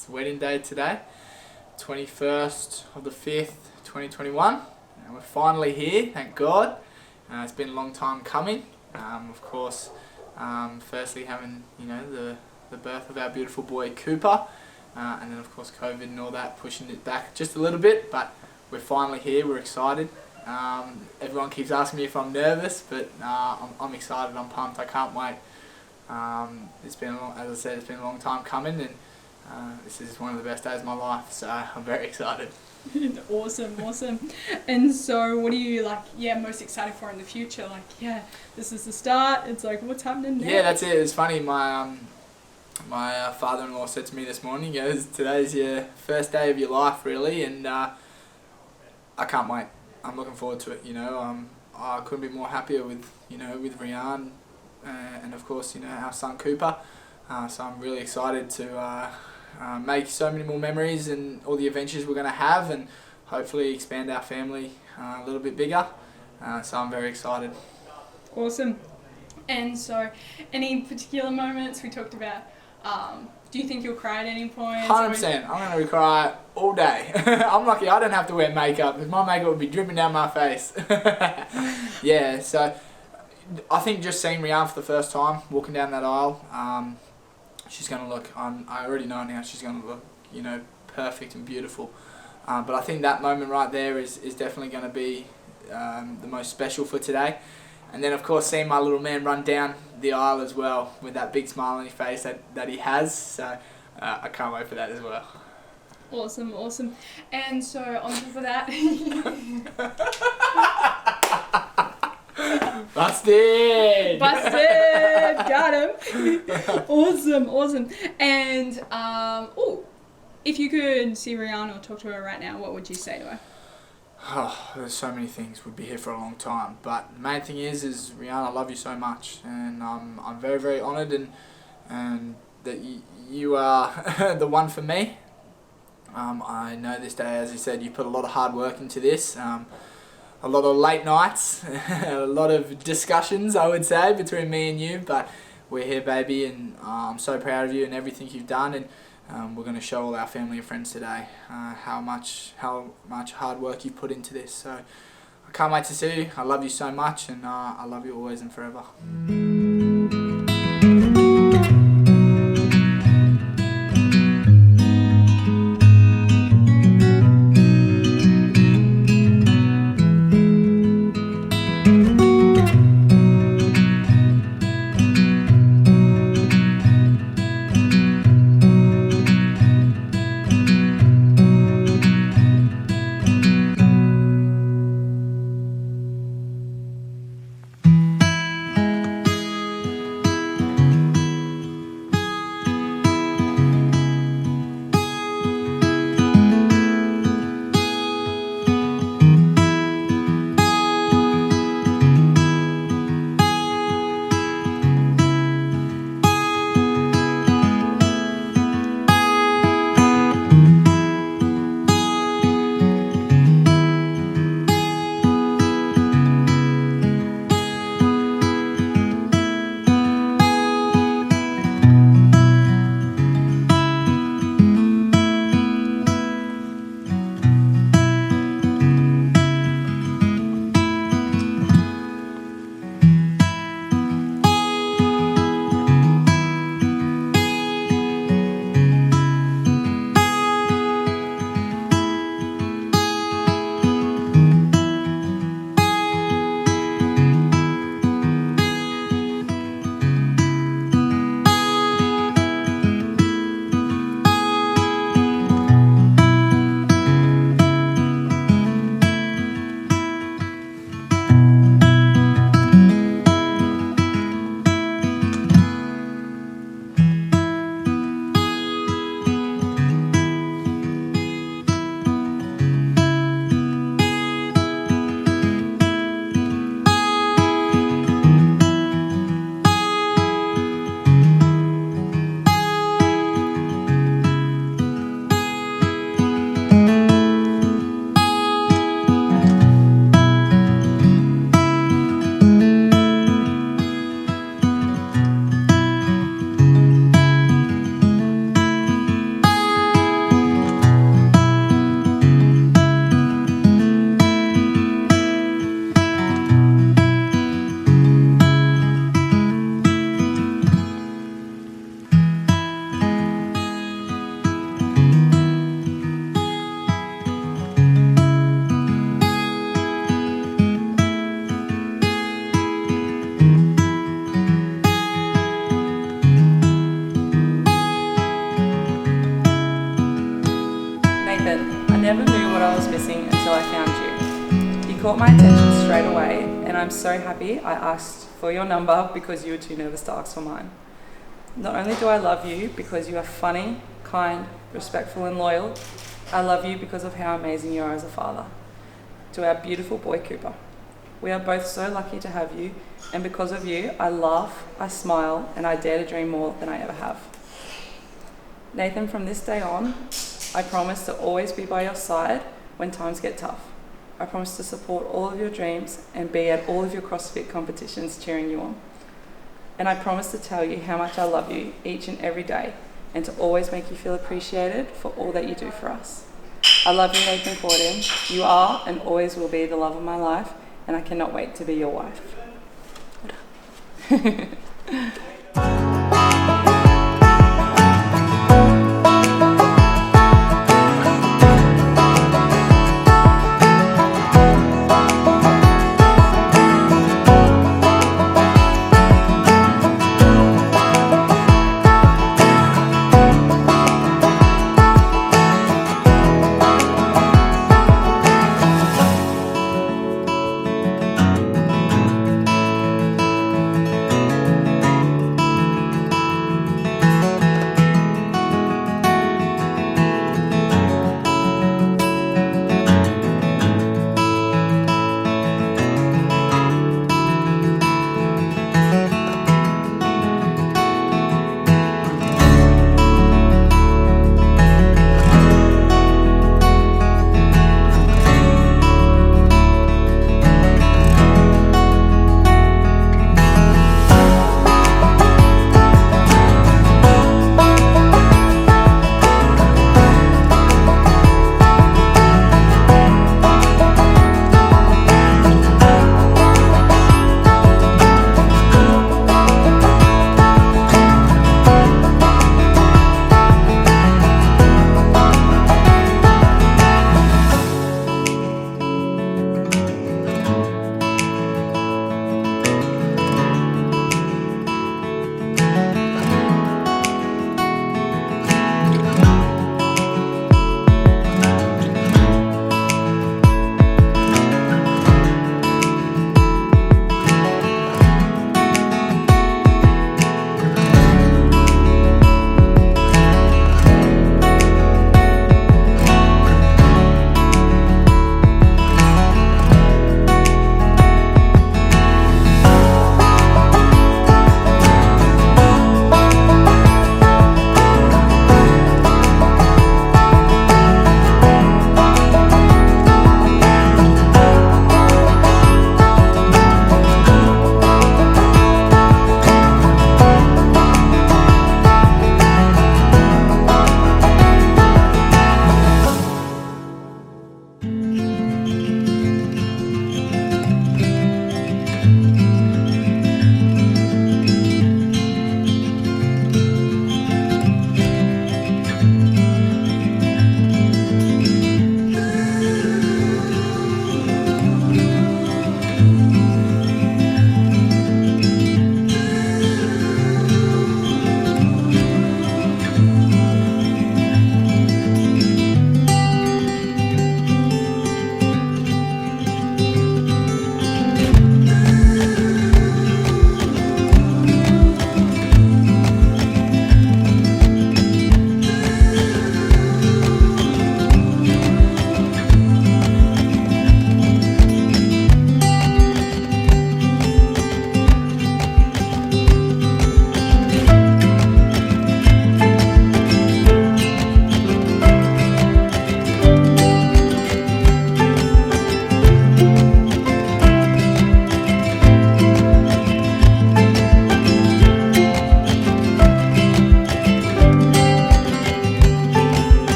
It's wedding day today, 21st of the 5th, 2021. And we're finally here, thank God. It's been a long time coming. Of course, firstly having the birth of our beautiful boy Cooper, and then of course COVID and all that pushing it back just a little bit. But we're finally here. We're excited. Everyone keeps asking me if I'm nervous, but I'm excited. I'm pumped. I can't wait. It's been, as I said, it's been a long time coming, and this is one of the best days of my life. So I'm very excited. Awesome. And so what are you most excited for in the future? This is the start. It's like, what's happening next? Yeah, that's it. It's funny. My father-in-law said to me this morning, he goes, today's your first day of your life, really, and I can't wait. I'm looking forward to it. I couldn't be more happier with Rearne, and of course our son Cooper. So I'm really excited to make so many more memories and all the adventures we're going to have, and hopefully expand our family a little bit bigger. So I'm very excited. Awesome. And so, any particular moments we talked about? Do you think you'll cry at any point? 100%. I'm going to cry all day. I'm lucky I don't have to wear makeup, because my makeup would be dripping down my face. Yeah, so I think just seeing Rearne for the first time, walking down that aisle, she's going to look, I already know now, she's going to look, perfect and beautiful. But I think that moment right there is definitely going to be the most special for today. And then of course seeing my little man run down the aisle as well with that big smile on his face that he has. So I can't wait for that as well. Awesome. And so on top of that... Busted! Got him! Awesome. And, if you could see Riarne or talk to her right now, what would you say to her? Oh, there's so many things. We'd be here for a long time, but the main thing is Rearne, I love you so much, and I'm very, very honoured and that you are the one for me. I know this day, as you said, you put a lot of hard work into this, a lot of late nights, a lot of discussions, I would say, between me and you, but we're here, baby, and I'm so proud of you and everything you've done, and we're going to show all our family and friends today how much hard work you put into this. So I can't wait to see you. I love you so much, and I love you always and forever. was missing until I found you. You caught my attention straight away, and I'm so happy I asked for your number because you were too nervous to ask for mine. Not only do I love you because you are funny, kind, respectful and loyal, I love you because of how amazing you are as a father. To our beautiful boy Cooper. We are both so lucky to have you, and because of you, I laugh, I smile, and I dare to dream more than I ever have. Nathan, from this day on, I promise to always be by your side when times get tough. I promise to support all of your dreams and be at all of your CrossFit competitions cheering you on. And I promise to tell you how much I love you each and every day, and to always make you feel appreciated for all that you do for us. I love you, Nathan Corden. You are and always will be the love of my life, and I cannot wait to be your wife.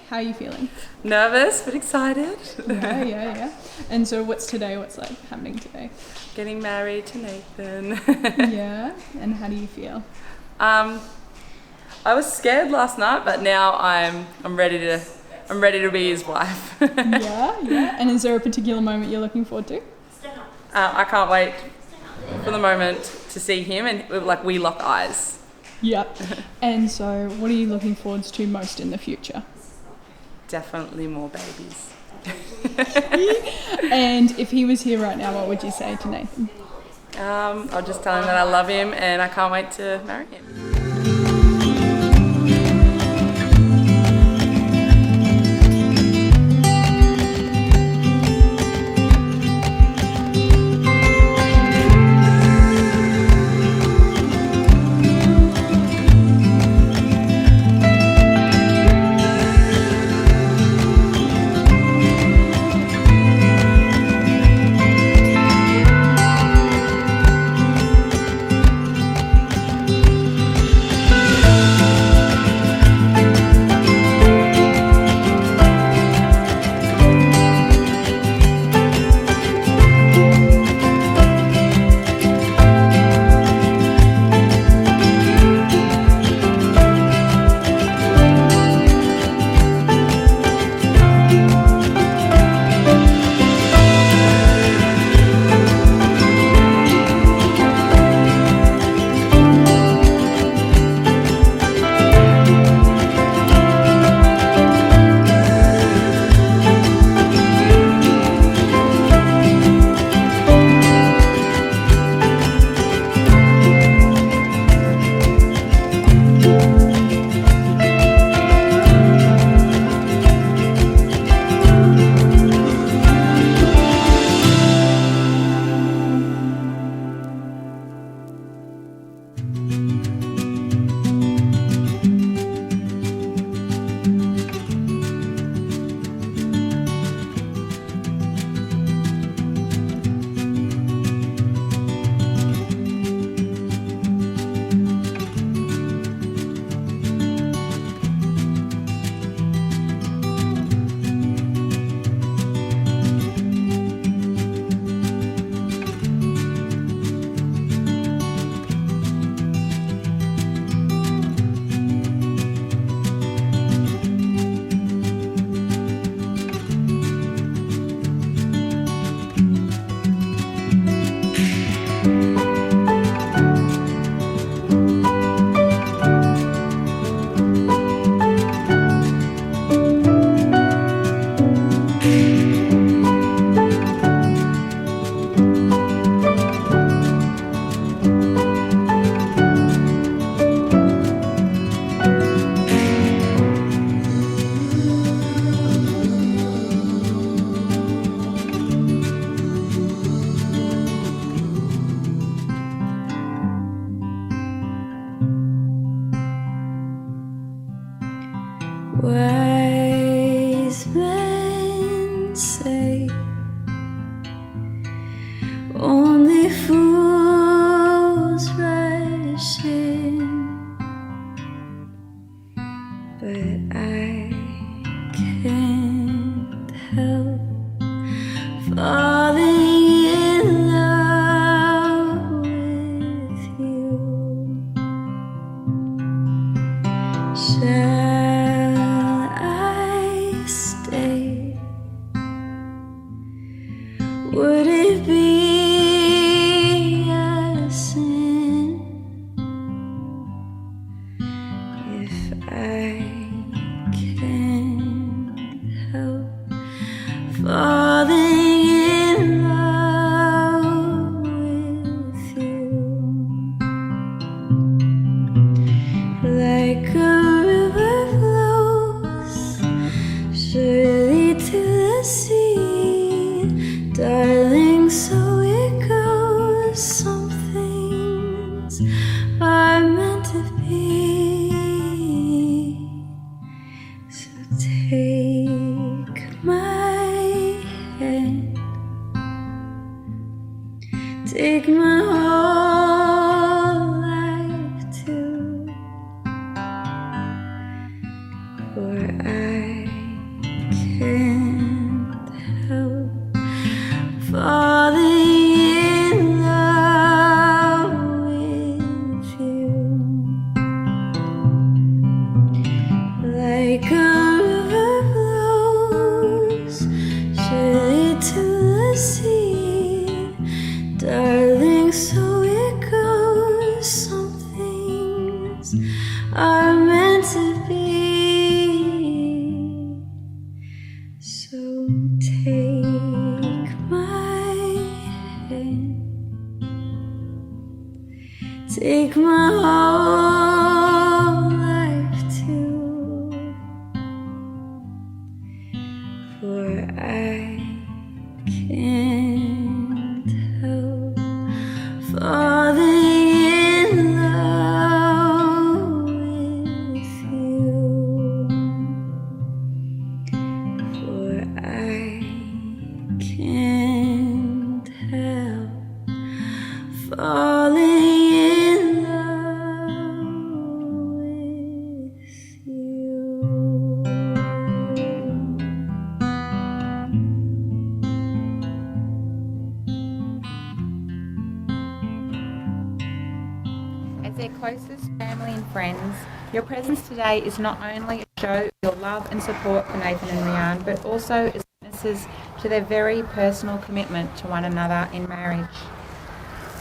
How are you feeling? Nervous but excited. Yeah. And so what's today? What's like happening today? Getting married to Nathan. Yeah. And how do you feel? I was scared last night, but now I'm ready to be his wife. Yeah. And is there a particular moment you're looking forward to? I can't wait for the moment to see him and like we lock eyes. Yeah. And so what are you looking forward to most in the future? Definitely more babies. And if he was here right now, what would you say to Nathan? I'll just tell him that I love him and I can't wait to marry him. Wise men say only fools rush in, but I can't help falling in love with you. Shall I stay? Would it be a sin if I can't help falling in love with you? Like a river flows surely to the sea, darling, so it goes. Some things are meant to be. So take my hand, take my whole life too, for I can't help falling in love with you. Like a river flows surely to the sea, darling, so it goes. Some things are meant to be. So take my hand, take my whole life too, for I can't help falling in love with you, for I can't help falling in love with you. As their closest family and friends, your presence today is not only a show of your love and support for Nathan and Rearne, but also as witnesses to their very personal commitment to one another in marriage.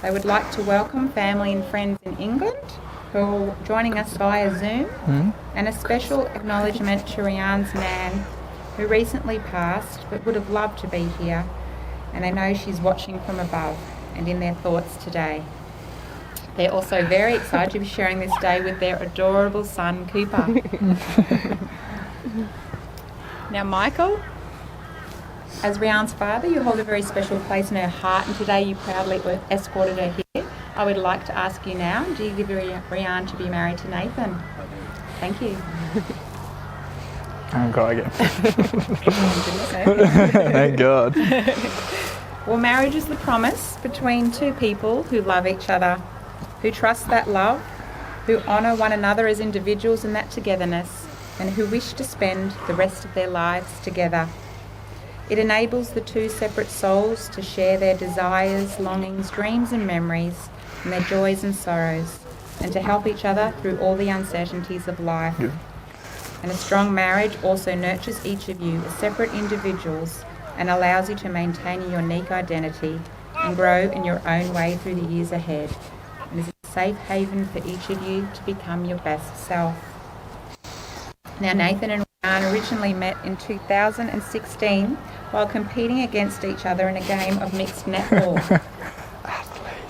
They would like to welcome family and friends in England who are joining us via Zoom, and a special acknowledgement to Rearne's nan, who recently passed but would have loved to be here, and I know she's watching from above and in their thoughts today. They're also very excited to be sharing this day with their adorable son, Cooper. Now, Michael, as Rearne's father, you hold a very special place in her heart, and today you proudly escorted her here. I would like to ask you now, do you give Rearne to be married to Nathan? Thank you. Oh God, again. Thank God. Well, marriage is the promise between two people who love each other, who trust that love, who honour one another as individuals in that togetherness, and who wish to spend the rest of their lives together. It enables the two separate souls to share their desires, longings, dreams and memories, and their joys and sorrows, and to help each other through all the uncertainties of life. Yeah. And a strong marriage also nurtures each of you as separate individuals and allows you to maintain your unique identity and grow in your own way through the years ahead, and is a safe haven for each of you to become your best self. Now, Nathan and Rearne originally met in 2016 while competing against each other in a game of mixed netball.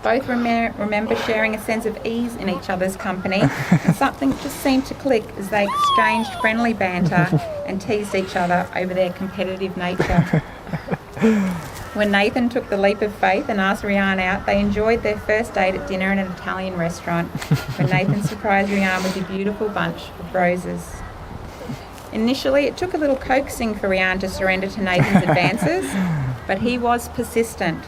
Both remember sharing a sense of ease in each other's company, and something just seemed to click as they exchanged friendly banter and teased each other over their competitive nature. When Nathan took the leap of faith and asked Rearne out, they enjoyed their first date at dinner in an Italian restaurant, when Nathan surprised Rearne with a beautiful bunch of roses. Initially, it took a little coaxing for Rearne to surrender to Nathan's advances, but he was persistent,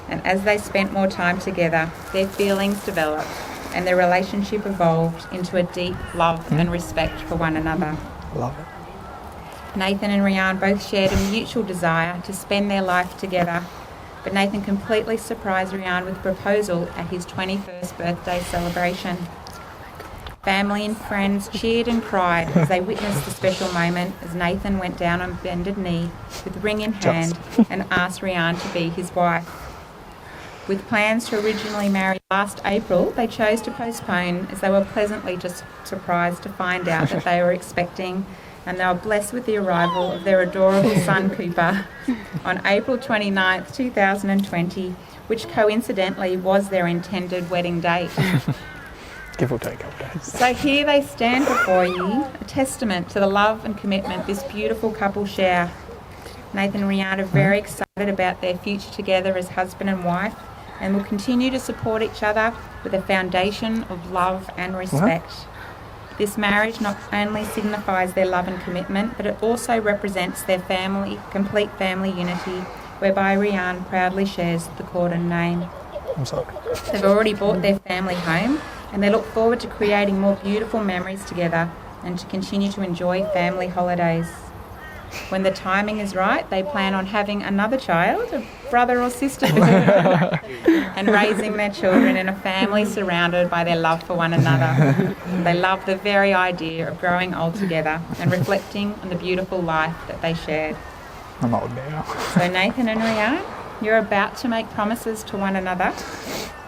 and as they spent more time together, their feelings developed and their relationship evolved into a deep love and respect for one another. Love it. Nathan and Rearne both shared a mutual desire to spend their life together, but Nathan completely surprised Rearne with a proposal at his 21st birthday celebration. Family and friends cheered and cried as they witnessed the special moment as Nathan went down on bended knee with ring in hand and asked Rearne to be his wife. With plans to originally marry last April, they chose to postpone as they were pleasantly just surprised to find out that they were expecting, and they were blessed with the arrival of their adorable son Cooper on April 29th, 2020, which coincidentally was their intended wedding date. Give or take a couple days. So here they stand before you, a testament to the love and commitment this beautiful couple share. Nathan and Rearne are very excited about their future together as husband and wife, and will continue to support each other with a foundation of love and respect. This marriage not only signifies their love and commitment, but it also represents their complete family unity, whereby Rearne proudly shares the Corden name. I'm sorry. They've already bought their family home, and they look forward to creating more beautiful memories together and to continue to enjoy family holidays. When the timing is right, they plan on having another child, a brother or sister, and raising their children in a family surrounded by their love for one another. They love the very idea of growing old together and reflecting on the beautiful life that they shared. I'm old now. So Nathan and Rearne, you're about to make promises to one another.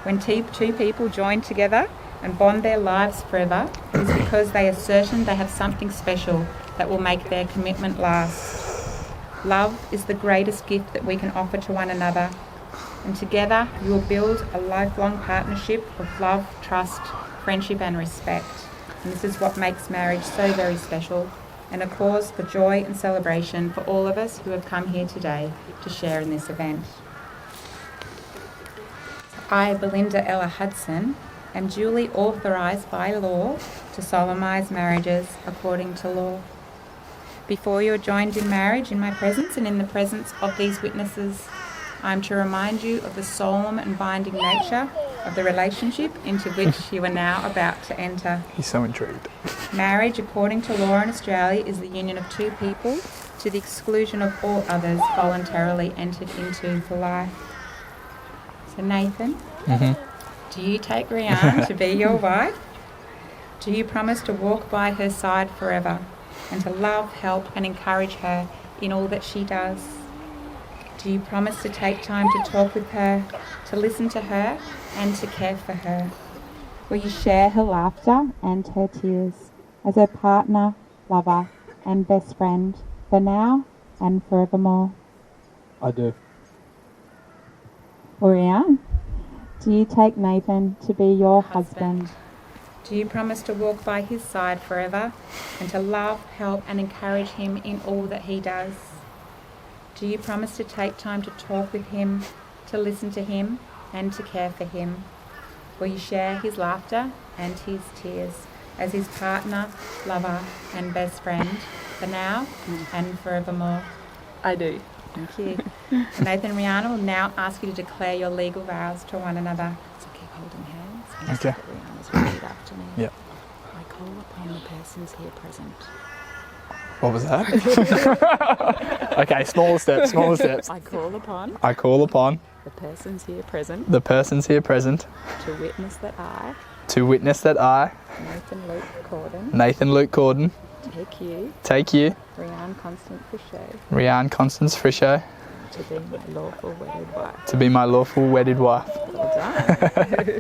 When two people join together and bond their lives forever, it is because they are certain they have something special that will make their commitment last. Love is the greatest gift that we can offer to one another, and together you will build a lifelong partnership of love, trust, friendship and respect. And this is what makes marriage so very special, and a cause for joy and celebration for all of us who have come here today to share in this event. I, Belinda Ella Hudson, am duly authorised by law to solemnise marriages according to law. Before you are joined in marriage in my presence and in the presence of these witnesses, I am to remind you of the solemn and binding nature of the relationship into which you are now about to enter. He's so intrigued. Marriage, according to law in Australia, is the union of two people to the exclusion of all others voluntarily entered into for life. So Nathan, do you take Rearne to be your wife? Do you promise to walk by her side forever and to love, help and encourage her in all that she does? Do you promise to take time to talk with her, to listen to her and to care for her? Will you share her laughter and her tears as her partner, lover and best friend for now and forevermore? I do. Rearne, do you take Nathan to be your husband? Do you promise to walk by his side forever and to love, help and encourage him in all that he does? Do you promise to take time to talk with him, to listen to him and to care for him? Will you share his laughter and his tears as his partner, lover and best friend for now and forevermore? I do. Thank you. So Nathan and Rearne will now ask you to declare your legal vows to one another. So keep holding hands. Okay. Rearne's repeat after me. Yep. I call upon the persons here present. What was that? Okay, smaller steps. I call upon I call upon the persons here present the persons here present to witness that I, Nathan Luke Corden, take you, Rearne Constance Frischer, Constance Frischer, to be my lawful wedded wife. to be my lawful wedded wife. Well done.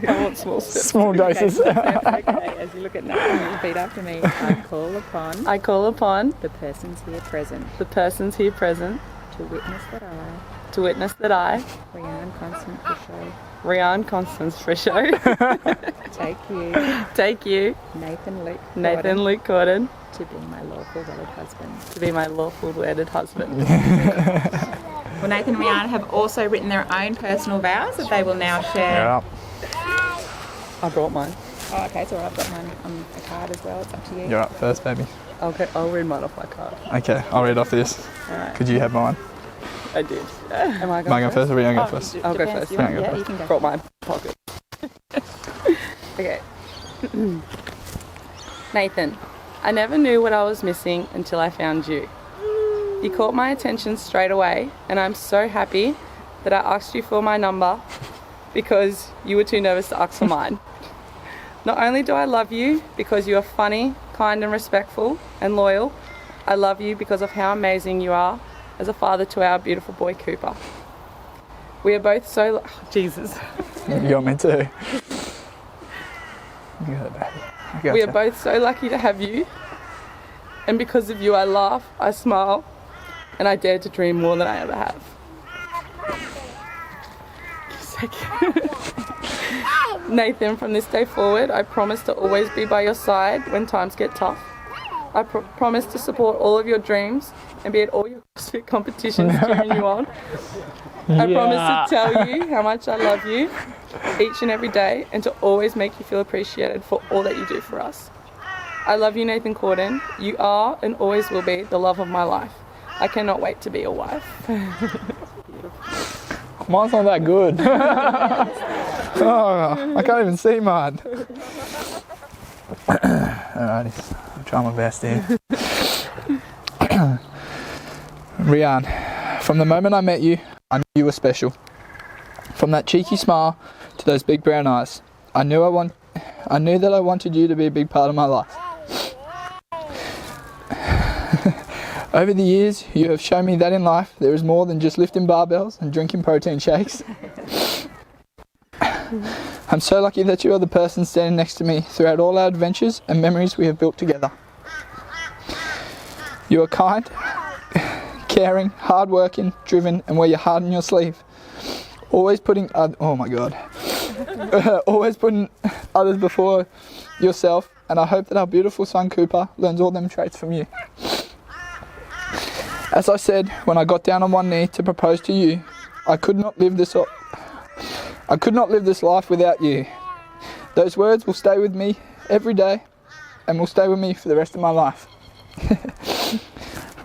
I want small steps. Small doses. Okay, as you look at Nathan, you repeat after me. I call upon the persons here present to witness that I, Rearne Constance Frischer, take you, Nathan Luke Corden, to be my lawful wedded husband. Well, Nathan and Rearne have also written their own personal vows that they will now share. Yeah. I brought mine. Oh, okay, so I've got mine on a card as well. It's up to you. You're up first, baby. Okay, I'll read mine off my card. Okay, I'll read off this. Alright. Could you have mine? I did. Am I Am I going first or are you going to go first? I'll go Depends. first. You want- Yeah, yeah, go you can go. Brought mine pocket. Okay. Nathan, I never knew what I was missing until I found you. You caught my attention straight away, and I'm so happy that I asked you for my number because you were too nervous to ask for mine. Not only do I love you because you are funny, kind and respectful and loyal, I love you because of how amazing you are as a father to our beautiful boy Cooper. We are both so... Jesus. You want me to? You got it, baby. I gotcha. We are both so lucky to have you, and because of you I laugh, I smile, and I dare to dream more than I ever have. Nathan, from this day forward, I promise to always be by your side when times get tough. I promise to support all of your dreams and be at all your CrossFit competitions cheering you on. I promise to tell you how much I love you each and every day and to always make you feel appreciated for all that you do for us. I love you, Nathan Corden. You are and always will be the love of my life. I cannot wait to be your wife. Mine's not that good. Oh, I can't even see mine. Alrighty, I'll try my best here. Rearne, from the moment I met you, I knew you were special. From that cheeky smile to those big brown eyes, I knew that I wanted you to be a big part of my life. Over the years, you have shown me that in life there is more than just lifting barbells and drinking protein shakes. I'm so lucky that you are the person standing next to me throughout all our adventures and memories we have built together. You are kind, caring, hard-working, driven, and wear your heart on your sleeve. Always putting always putting others before yourself, and I hope that our beautiful son Cooper learns all them traits from you. As I said when I got down on one knee to propose to you, I could not live this life without you. Those words will stay with me every day and will stay with me for the rest of my life.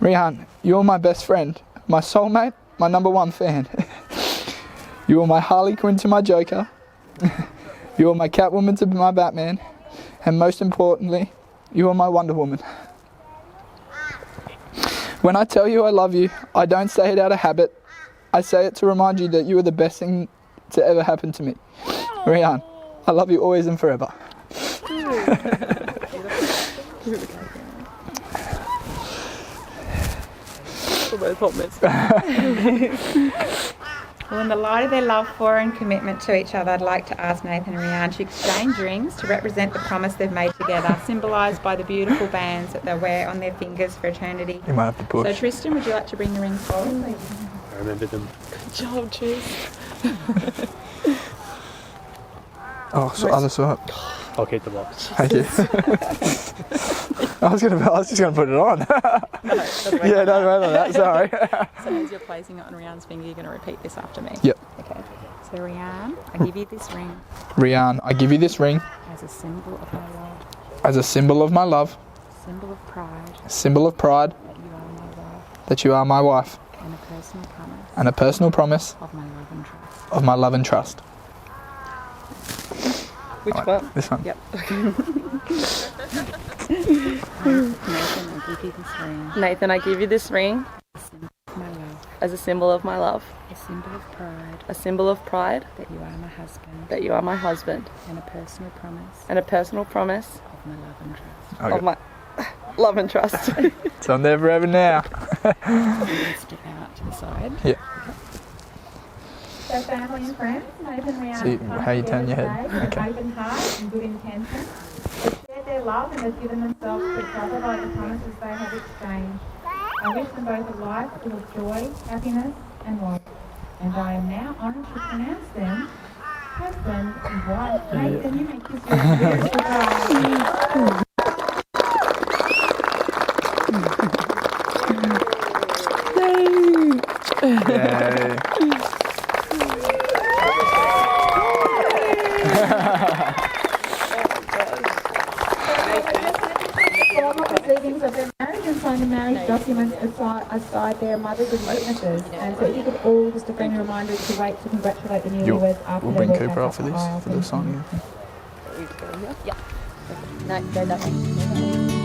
Rearne, you're my best friend, my soulmate, my number one fan. You are my Harley Quinn to my Joker. You are my Catwoman to my Batman. And most importantly, you are my Wonder Woman. When I tell you I love you, I don't say it out of habit. I say it to remind you that you are the best thing to ever happen to me. Rearne, I love you always and forever. Well, in the light of their love for and commitment to each other, I'd like to ask Nathan and Rearne to exchange rings to represent the promise they've made together, symbolised by the beautiful bands that they wear on their fingers for eternity. You might have to push. So Tristan, would you like to bring the rings forward, please? I remember them. Good job, Tris. Oh, so other side. I'll keep the box. Thank you. I was just gonna put it on. Yeah, don't worry about that. Sorry. So as you're placing it on Rearne's finger, you're going to repeat this after me. Yep. Okay. So Rearne, I give you this ring Rearne, I give you this ring as a symbol of my love, as a symbol of my love, symbol of pride, a symbol of pride that you are my wife, that you are my wife, and a personal promise and a personal promise of my love and trust. of my love and trust. Which Right, one? this one. Yep. Nathan, I give you this ring Nathan, I give you this ring as a symbol of my love, as a symbol of my love, a symbol of pride, that you are my husband, that you are my husband, and a personal promise and a personal promise of my love and trust. Okay. of my love and trust. It's on there forever now. You can step out to the side. Yeah. So family and friends, Nathan and Rearne See have come how you turn your together head. today with Okay. an open heart and good intention. They've shared their love and have given themselves to each other by the promises they have exchanged. I wish them both a life full of joy, happiness and love. And I am now honoured to pronounce them husband and wife. Nathan, you may kiss your dearest goodbye. Yay. Formal proceedings of their marriage and sign the marriage documents aside their mothers and witnesses. And so if you could all just a friendly reminder to wait to congratulate the newlyweds after We'll they bring walk Cooper out out for the this, aisle. for the signing. No, go that way.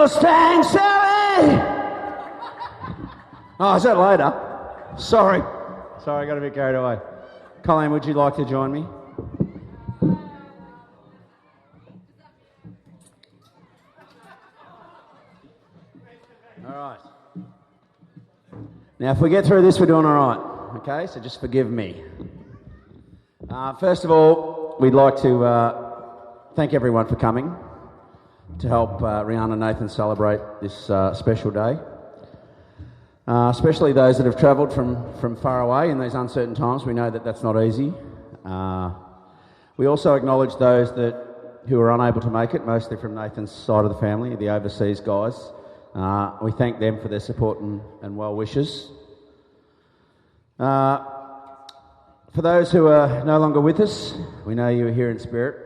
Mustang Sally! Oh, is that later? Sorry, I got a bit carried away. Colleen, would you like to join me? All right. Now, if we get through this, we're doing all right. Okay, so just forgive me. First of all, we'd like to thank everyone for coming to help Rearne and Nathan celebrate this special day. Especially those that have travelled from far away in these uncertain times. We know that that's not easy. We also acknowledge those who are unable to make it, mostly from Nathan's side of the family, the overseas guys. We thank them for their support and well wishes. For those who are no longer with us, we know you are here in spirit.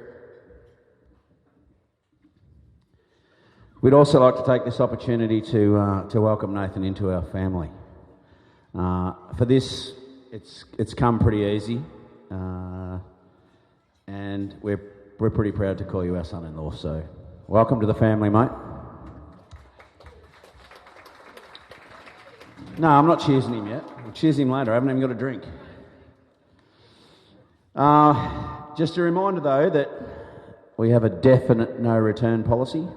We'd also like to take this opportunity to welcome Nathan into our family. For this, it's come pretty easy, and we're pretty proud to call you our son-in-law. So, welcome to the family, mate. No, I'm not cheersing him yet. We'll cheers him later. I haven't even got a drink. Just a reminder, though, that we have a definite no-return policy.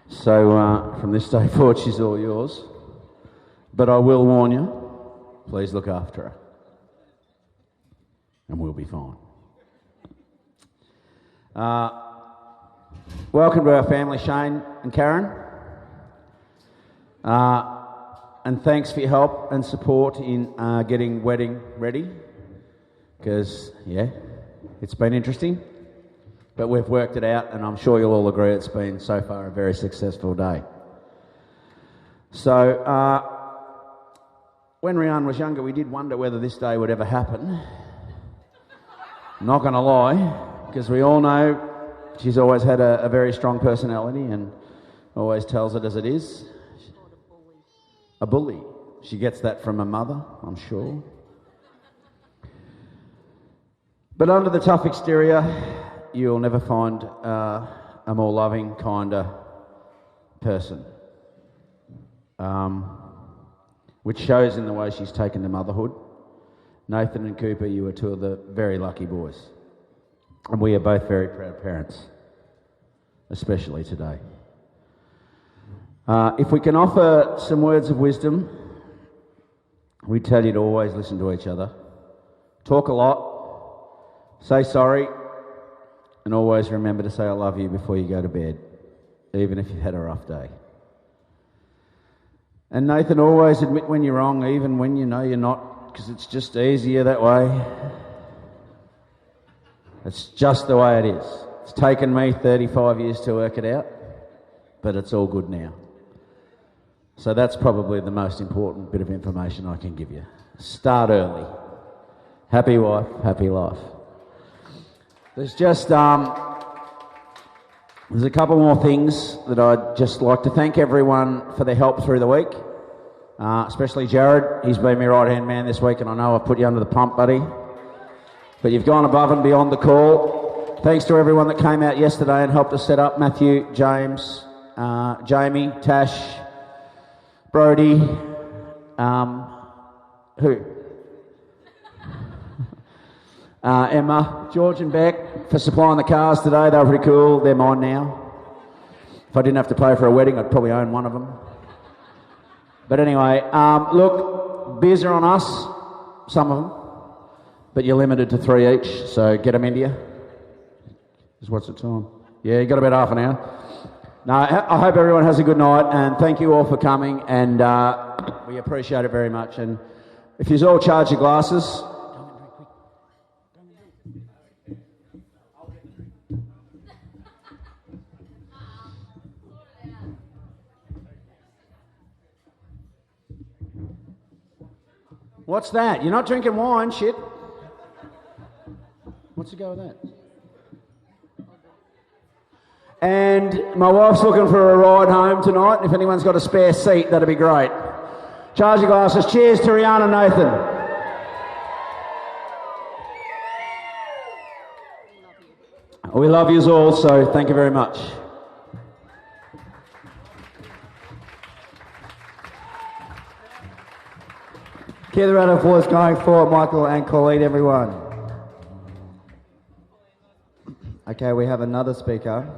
So from this day forward, she's all yours. But I will warn you, please look after her. And we'll be fine. Welcome to our family, Shane and Karen. And thanks for your help and support in getting wedding ready. Because, yeah, it's been interesting. But we've worked it out, and I'm sure you'll all agree it's been, so far, a very successful day. So, when Rearne was younger, we did wonder whether this day would ever happen. Not going to lie, because we all know she's always had a very strong personality and always tells it as it is. A bully. She gets that from her mother, I'm sure. But under the tough exterior, you'll never find a more loving, kinder person. Which shows in the way she's taken to motherhood. Nathan and Cooper, you are two of the very lucky boys. And we are both very proud parents, especially today. If we can offer some words of wisdom, we tell you to always listen to each other. Talk a lot, say sorry, and always remember to say I love you before you go to bed, even if you've had a rough day. And Nathan, always admit when you're wrong, even when you know you're not, because it's just easier that way. It's just the way it is. It's taken me 35 years to work it out, but it's all good now. So that's probably the most important bit of information I can give you. Start early. Happy wife, happy life. There's just there's a couple more things that I'd just like to thank everyone for their help through the week, especially Jared. He's been my right-hand man this week, and I know I've put you under the pump, buddy. But you've gone above and beyond the call. Thanks to everyone that came out yesterday and helped us set up. Matthew, James, Jamie, Tash, Brody, Emma, George and Beck for supplying the cars today. They were pretty cool. They're mine now. If I didn't have to pay for a wedding, I'd probably own one of them. But anyway, look, beers are on us, some of them, but you're limited to 3 each, so get them into you. What's the time? Yeah, you got about half an hour. No, I hope everyone has a good night, and thank you all for coming, and we appreciate it very much. And if you all charge your glasses... What's that? You're not drinking wine, shit. What's the go with that? And my wife's looking for a ride home tonight. If anyone's got a spare seat, that'd be great. Charge your glasses. Cheers to Rearne and Nathan. We love yous all, so thank you very much. Keep the round of applause going for Michael and Colleen, everyone. Okay, we have another speaker.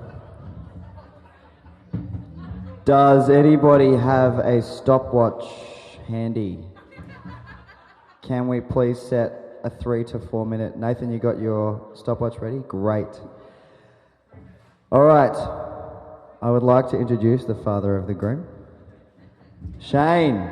Does anybody have a stopwatch handy? Can we please set a 3 to 4 minute? Nathan, you got your stopwatch ready? Great. All right. I would like to introduce the father of the groom, Shane.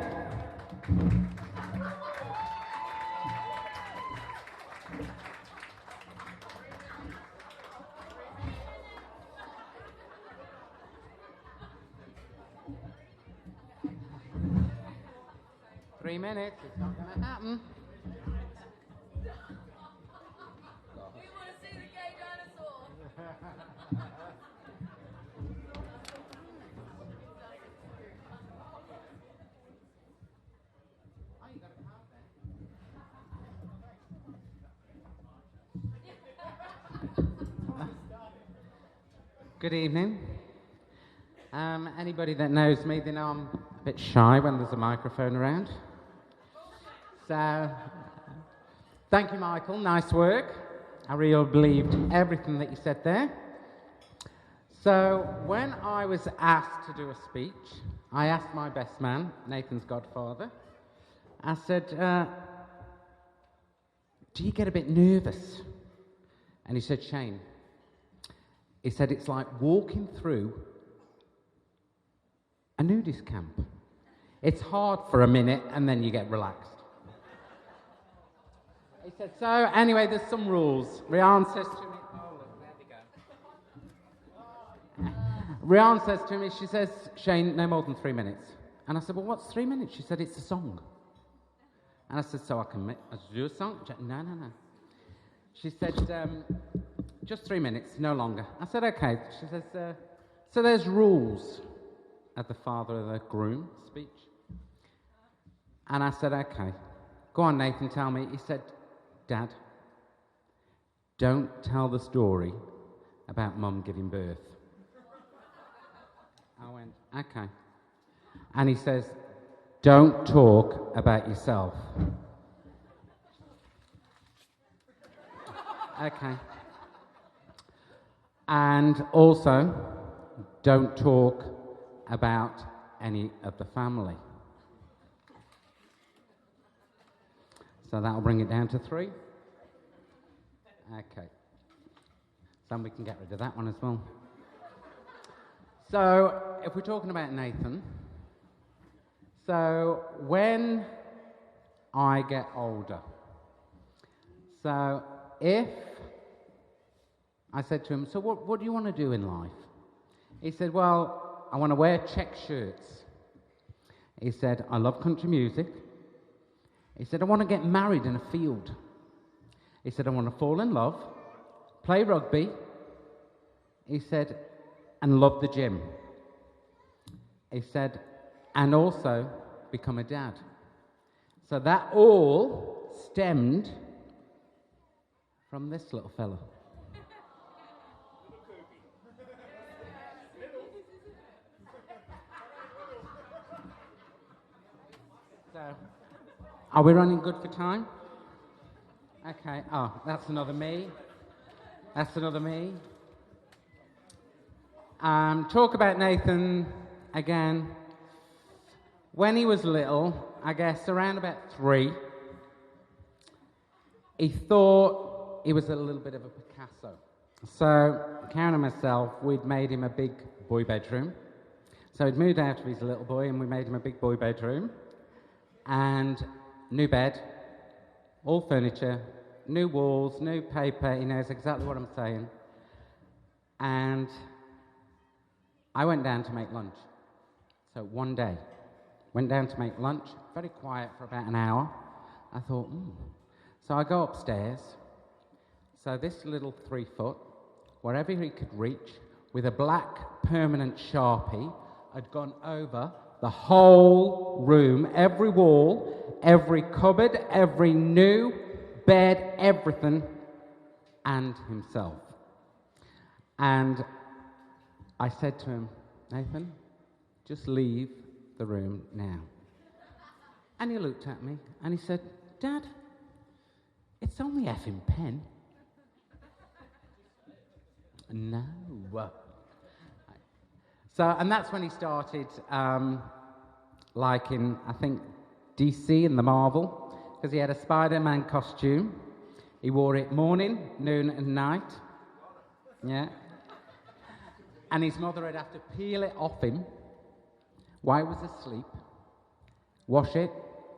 Three minutes, it's not going to happen. Good evening. Anybody that knows me, they know I'm a bit shy when there's a microphone around. So, thank you, Michael. Nice work. I really believed everything that you said there. So, when I was asked to do a speech, I asked my best man, Nathan's godfather, I said, do you get a bit nervous? And he said, Shane, he said, it's like walking through a nudist camp. It's hard for a minute and then you get relaxed. He said, so anyway, there's some rules. Rearne says to me, oh look, there they go. Rearne says to me, she says, Shane, no more than 3 minutes. And I said, well, what's 3 minutes? She said, it's a song. And I said, so I can do a song? No. She said, just 3 minutes, no longer. I said, okay. She says, so there's rules at the father of the groom speech. And I said, okay. Go on, Nathan, tell me. He said, Dad, don't tell the story about Mum giving birth. I went, okay. And he says, don't talk about yourself. Okay. And also, don't talk about any of the family. So that'll bring it down to 3. Okay. So we can get rid of that one as well. So, if we're talking about Nathan, so when I get older, so if I said to him, so what do you want to do in life? He said, well, I want to wear check shirts. He said, I love country music. He said, I want to get married in a field. He said, I want to fall in love, play rugby. He said, and love the gym. He said, and also become a dad. So that all stemmed from this little fella. So, are we running good for time? Okay, oh, that's another me. That's another me. Talk about Nathan again. When he was little, I guess around about 3, he thought he was a little bit of a Picasso. So, Karen and myself, we'd made him a big boy bedroom. So he'd moved out of his little boy and we made him a big boy bedroom. And new bed, all furniture, new walls, new paper, he knows exactly what I'm saying. And I went down to make lunch. So one day, went down to make lunch, very quiet for about an hour. I thought, So I go upstairs. So this little 3 foot, wherever he could reach, with a black permanent Sharpie, had gone over the whole room, every wall, every cupboard, every new bed, everything, and himself. And I said to him, Nathan, just leave the room now. And he looked at me and he said, Dad, it's only effing pen. No. So, and that's when he started liking, I think, DC and the Marvel, because he had a Spider-Man costume. He wore it morning, noon and night. Yeah. And his mother would have to peel it off him while he was asleep, wash it,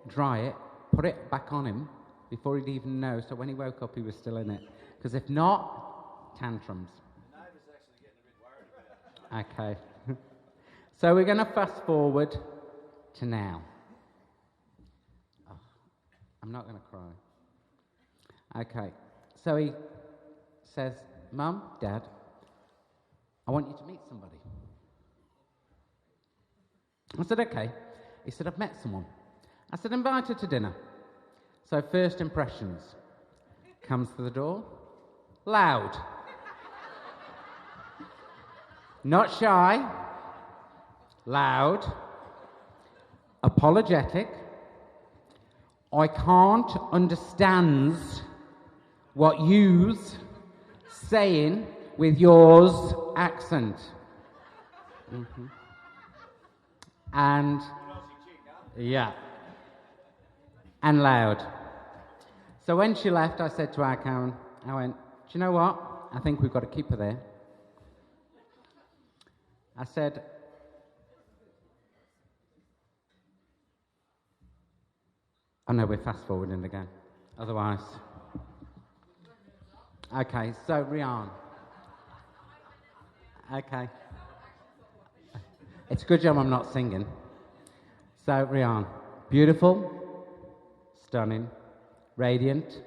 dry it, put it back on him before he'd even know. So when he woke up, he was still in it. Because if not, tantrums. The neighbour's actually getting a bit worried about it. Okay. So we're going to fast forward to now. Oh, I'm not going to cry. Okay. So he says, Mum, Dad, I want you to meet somebody. I said, okay. He said, I've met someone. I said, invite her to dinner. So first impressions. Comes to the door. Loud. Not shy. Loud. Apologetic. I can't understand what you's saying with yours accent. Mm-hmm. And yeah. And loud. So when she left, I said to our Karen, I went, do you know what? I think we've got to keep her there. I said, oh no, we're fast forwarding again. Otherwise. Okay, so Rearne. Okay. It's a good job I'm not singing. So Rearne, beautiful, stunning, radiant,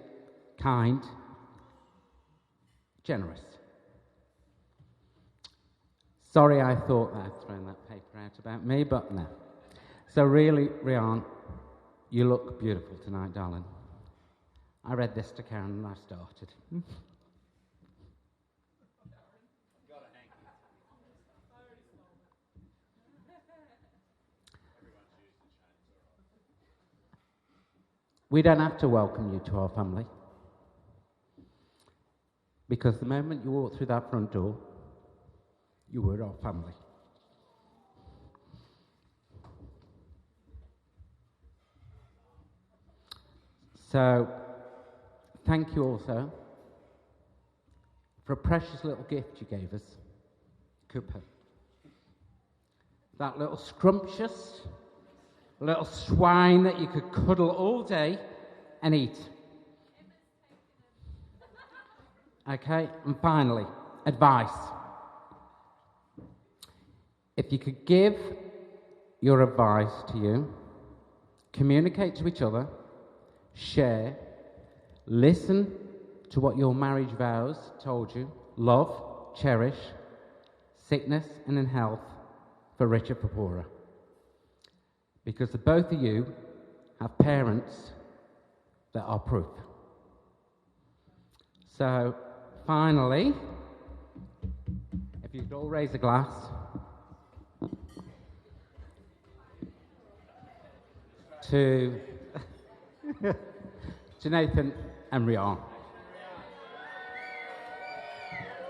kind, generous. Sorry I thought that I'd thrown that paper out about me, but no. So really, Rearne, you look beautiful tonight, darling. I read this to Karen and I started. We don't have to welcome you to our family. Because the moment you walked through that front door, you were our family. So, thank you also for a precious little gift you gave us, Cooper. That little scrumptious little swine that you could cuddle all day and eat. Okay, and finally, advice. If you could give your advice to you, communicate to each other, share, listen to what your marriage vows told you, love, cherish, sickness and in health, for richer, for poorer. Because the both of you have parents that are proof. So, finally, if you could all raise a glass. To Nathan and Rearne.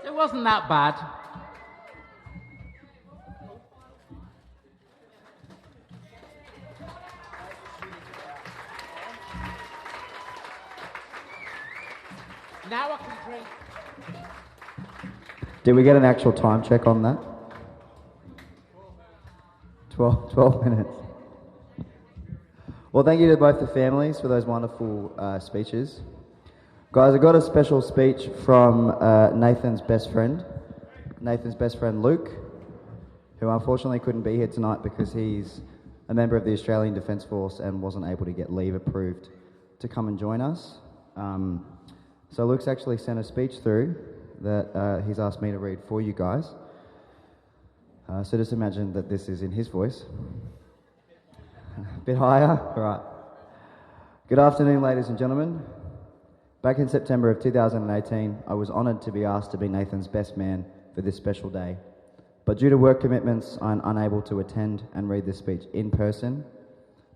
It wasn't that bad. Now I can drink. Did we get an actual time check on that? 12 minutes. Well, thank you to both the families for those wonderful speeches. Guys, I got a special speech from Nathan's best friend Luke, who unfortunately couldn't be here tonight because he's a member of the Australian Defence Force and wasn't able to get leave approved to come and join us. So Luke's actually sent a speech through that he's asked me to read for you guys. So just imagine that this is in his voice. A bit higher? All right. Good afternoon, ladies and gentlemen. Back in September of 2018, I was honoured to be asked to be Nathan's best man for this special day. But due to work commitments, I'm unable to attend and read this speech in person.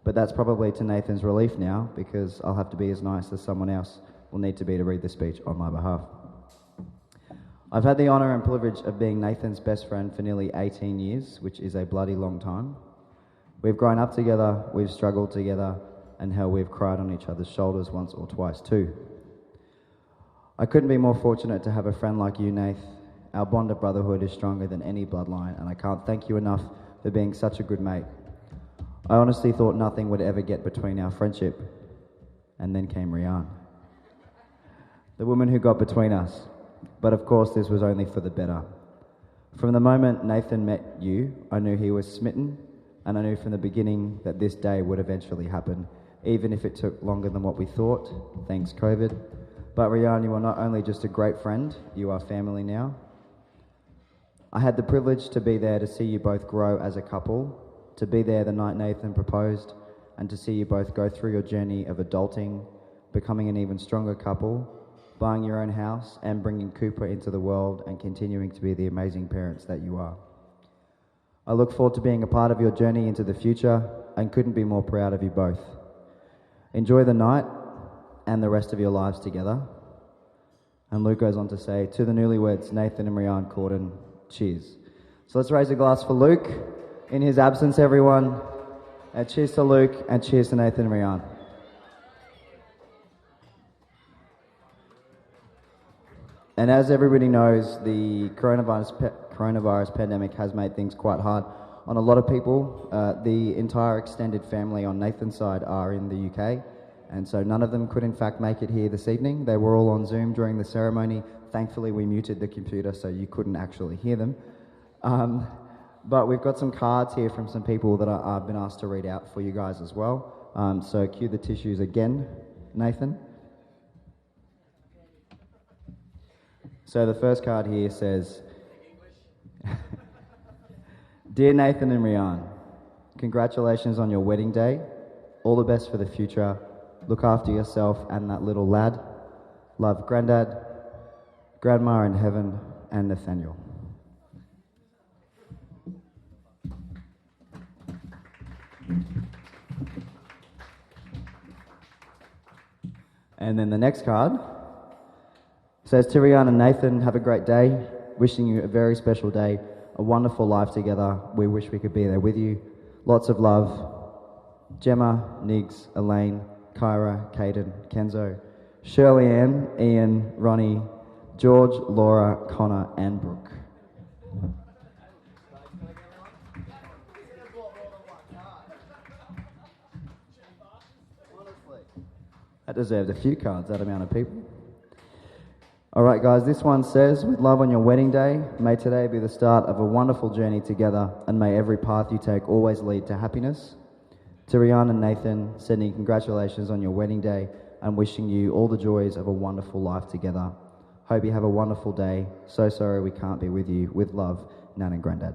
But that's probably to Nathan's relief now, because I'll have to be as nice as someone else will need to be to read the speech on my behalf. I've had the honour and privilege of being Nathan's best friend for nearly 18 years, which is a bloody long time. We've grown up together, we've struggled together, and hell, we've cried on each other's shoulders once or twice too. I couldn't be more fortunate to have a friend like you, Nath. Our bond of brotherhood is stronger than any bloodline, and I can't thank you enough for being such a good mate. I honestly thought nothing would ever get between our friendship, and then came Rearne, the woman who got between us. But of course, this was only for the better. From the moment Nathan met you, I knew he was smitten, and I knew from the beginning that this day would eventually happen, even if it took longer than what we thought, thanks COVID. But Rearne, you are not only just a great friend, you are family now. I had the privilege to be there to see you both grow as a couple, to be there the night Nathan proposed, and to see you both go through your journey of adulting, becoming an even stronger couple, buying your own house, and bringing Cooper into the world and continuing to be the amazing parents that you are. I look forward to being a part of your journey into the future and couldn't be more proud of you both. Enjoy the night and the rest of your lives together. And Luke goes on to say, to the newlyweds, Nathan and Rearne Corden, cheers. So let's raise a glass for Luke. In his absence, everyone. Cheers to Luke and cheers to Nathan and Rearne. And as everybody knows, the coronavirus pandemic has made things quite hard on a lot of people. The entire extended family on Nathan's side are in the UK, and so none of them could in fact make it here this evening. They were all on Zoom during the ceremony. Thankfully, we muted the computer so you couldn't actually hear them. But we've got some cards here from some people that I've been asked to read out for you guys as well. So cue the tissues again, Nathan. So the first card here says, Dear Nathan and Rearne, congratulations on your wedding day. All the best for the future. Look after yourself and that little lad. Love, Grandad, Grandma in heaven, and Nathaniel. And then the next card says, to Rearne and Nathan, have a great day. Wishing you a very special day, a wonderful life together. We wish we could be there with you. Lots of love. Gemma, Niggs, Elaine, Kyra, Caden, Kenzo, Shirley Ann, Ian, Ronnie, George, Laura, Connor, and Brooke. That deserves a few cards, that amount of people. Alright guys, this one says, with love on your wedding day, may today be the start of a wonderful journey together, and may every path you take always lead to happiness. To Rearne and Nathan, sending congratulations on your wedding day and wishing you all the joys of a wonderful life together. Hope you have a wonderful day. So sorry we can't be with you. With love, Nan and Grandad.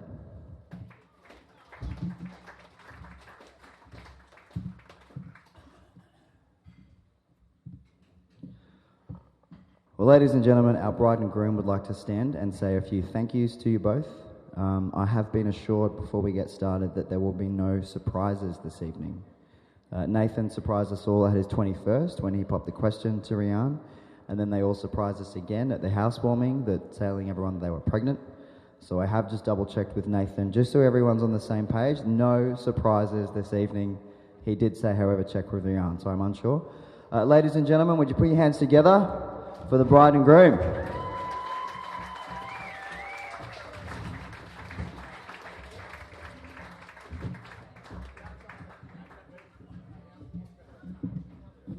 Well, ladies and gentlemen, our bride and groom would like to stand and say a few thank yous to you both. I have been assured before we get started that there will be no surprises this evening. Nathan surprised us all at his 21st when he popped the question to Rearne, and then they all surprised us again at the housewarming, telling everyone they were pregnant. So I have just double checked with Nathan, just so everyone's on the same page. No surprises this evening. He did say, however, check with Rearne, so I'm unsure. Ladies and gentlemen, would you put your hands together for the bride and groom?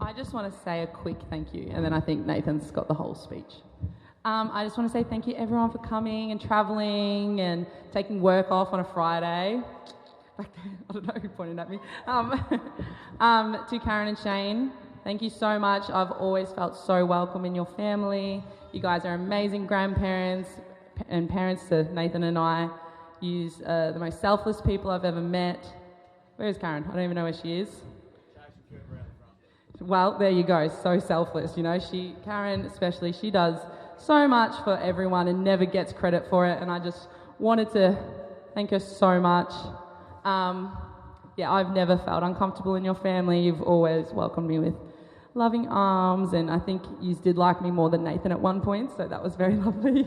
I just want to say a quick thank you, and then I think Nathan's got the whole speech. I just want to say thank you everyone for coming and travelling and taking work off on a Friday. Back there, I don't know who pointed at me. To Karen and Shane, thank you so much. I've always felt so welcome in your family. You guys are amazing grandparents and parents to Nathan and I. You're the most selfless people I've ever met. Where is Karen? I don't even know where she is. Well, there you go. So selfless, you know. Karen especially, she does so much for everyone and never gets credit for it. And I just wanted to thank her so much. yeah, I've never felt uncomfortable in your family. You've always welcomed me with loving arms, and I think you did like me more than Nathan at one point, so that was very lovely.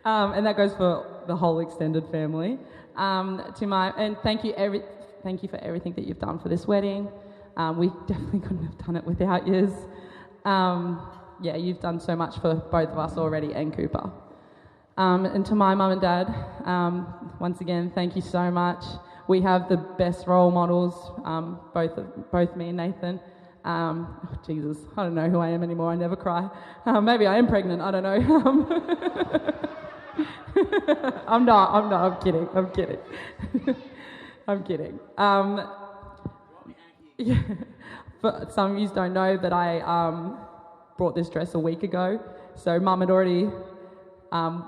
And that goes for the whole extended family. Thank you for everything that you've done for this wedding. We definitely couldn't have done it without yous. Yeah, you've done so much for both of us already and Cooper. And to my mum and dad, once again, thank you so much. We have the best role models, both me and Nathan. Jesus, I don't know who I am anymore. I never cry. Maybe I am pregnant. I don't know. I'm not. I'm kidding. I'm kidding. Yeah. But some of you don't know that I brought this dress a week ago. So Mum had already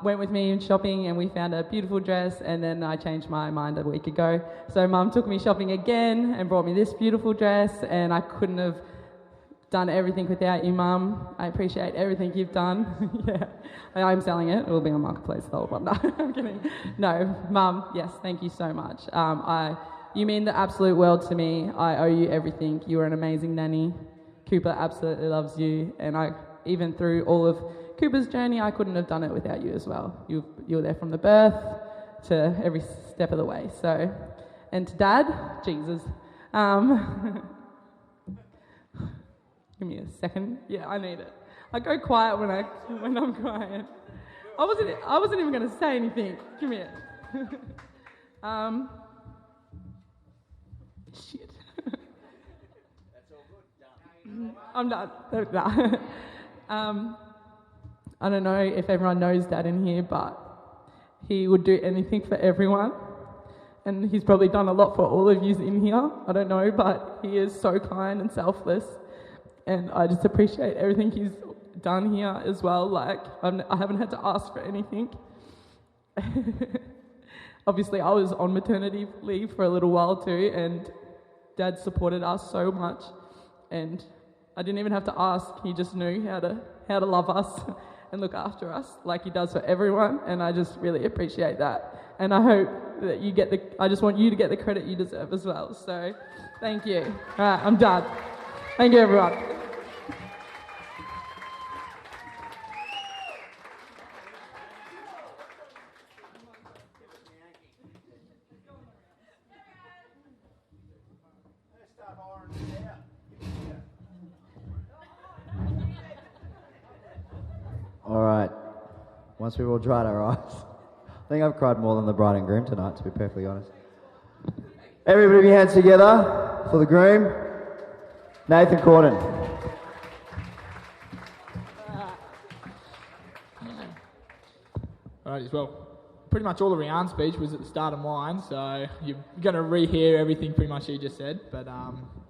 went with me shopping, and we found a beautiful dress, and then I changed my mind a week ago. So Mum took me shopping again and brought me this beautiful dress, and I couldn't have done everything without you, Mum. I appreciate everything you've done. Yeah, I'm selling it. It will be on Marketplace, the old one. No, I'm kidding. No, Mum, yes, thank you so much. You mean the absolute world to me. I owe you everything. You are an amazing nanny. Cooper absolutely loves you, and even through all of Cooper's journey, I couldn't have done it without you as well. You were there from the birth to every step of the way. So, and to Dad, Jesus. Give me a second. Yeah, I need it. I go quiet when I'm crying. I wasn't even going to say anything. Give me it. Shit. That's all good. Done. I'm done. I don't know if everyone knows Dad in here, but he would do anything for everyone. And he's probably done a lot for all of you in here. I don't know, but he is so kind and selfless. And I just appreciate everything he's done here as well. Like, I haven't had to ask for anything. Obviously, I was on maternity leave for a little while too, and Dad supported us so much. And I didn't even have to ask. He just knew how to love us and look after us like he does for everyone. And I just really appreciate that. And I hope that I just want you to get the credit you deserve as well. So, thank you. All right, I'm done. Thank you, everyone. All right. Once we've all dried our eyes, I think I've cried more than the bride and groom tonight, to be perfectly honest. Everybody, put your hands together for the groom, Nathan Corden. Alrighty, well, pretty much all the Rearne speech was at the start of mine, so you're going to rehear everything pretty much he just said, but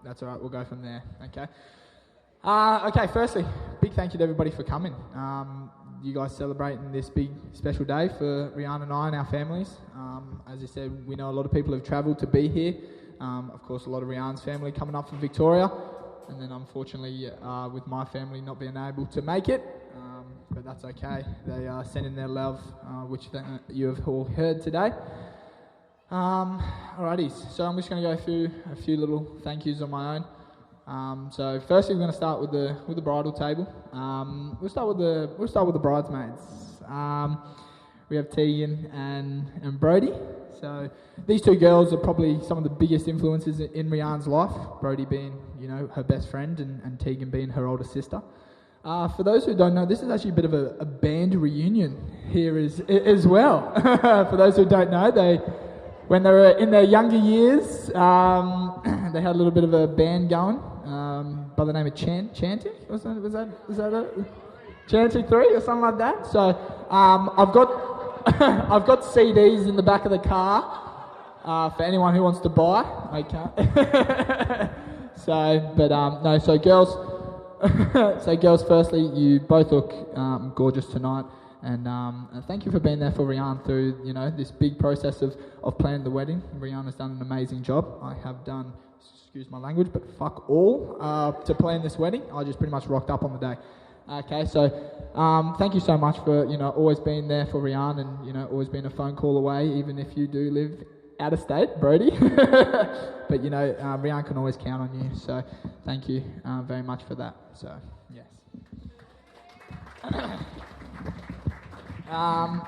that's alright, we'll go from there, okay? Okay, firstly, big thank you to everybody for coming. You guys celebrating this big special day for Rearne and I and our families. As I said, we know a lot of people have travelled to be here. Of course, a lot of Rearne's family coming up from Victoria, and then unfortunately with my family not being able to make it, but that's okay. They are sending their love, which you have all heard today. Alrighty, so I'm just going to go through a few little thank yous on my own. So firstly, we're going to start with the bridal table. We'll start with the bridesmaids. We have Tegan and Brodie. So these two girls are probably some of the biggest influences in Rearne's life. Brodie being, her best friend, and Tegan being her older sister. For those who don't know, this is actually a bit of a band reunion here as well. For those who don't know, when they were in their younger years, they had a little bit of a band going by the name of Chantic. Was that it? Chantic 3 or something like that. So I've got CDs in the back of the car for anyone who wants to buy. Okay. So girls. So girls, firstly, you both look gorgeous tonight. And thank you for being there for Rearne through, this big process of planning the wedding. Rearne has done an amazing job. I have done, excuse my language, but fuck all to plan this wedding. I just pretty much rocked up on the day. Okay, so thank you so much for, always being there for Rearne and, always being a phone call away, even if you do live out of state, Brody. But, you know, Rearne can always count on you. So thank you very much for that. So, yes.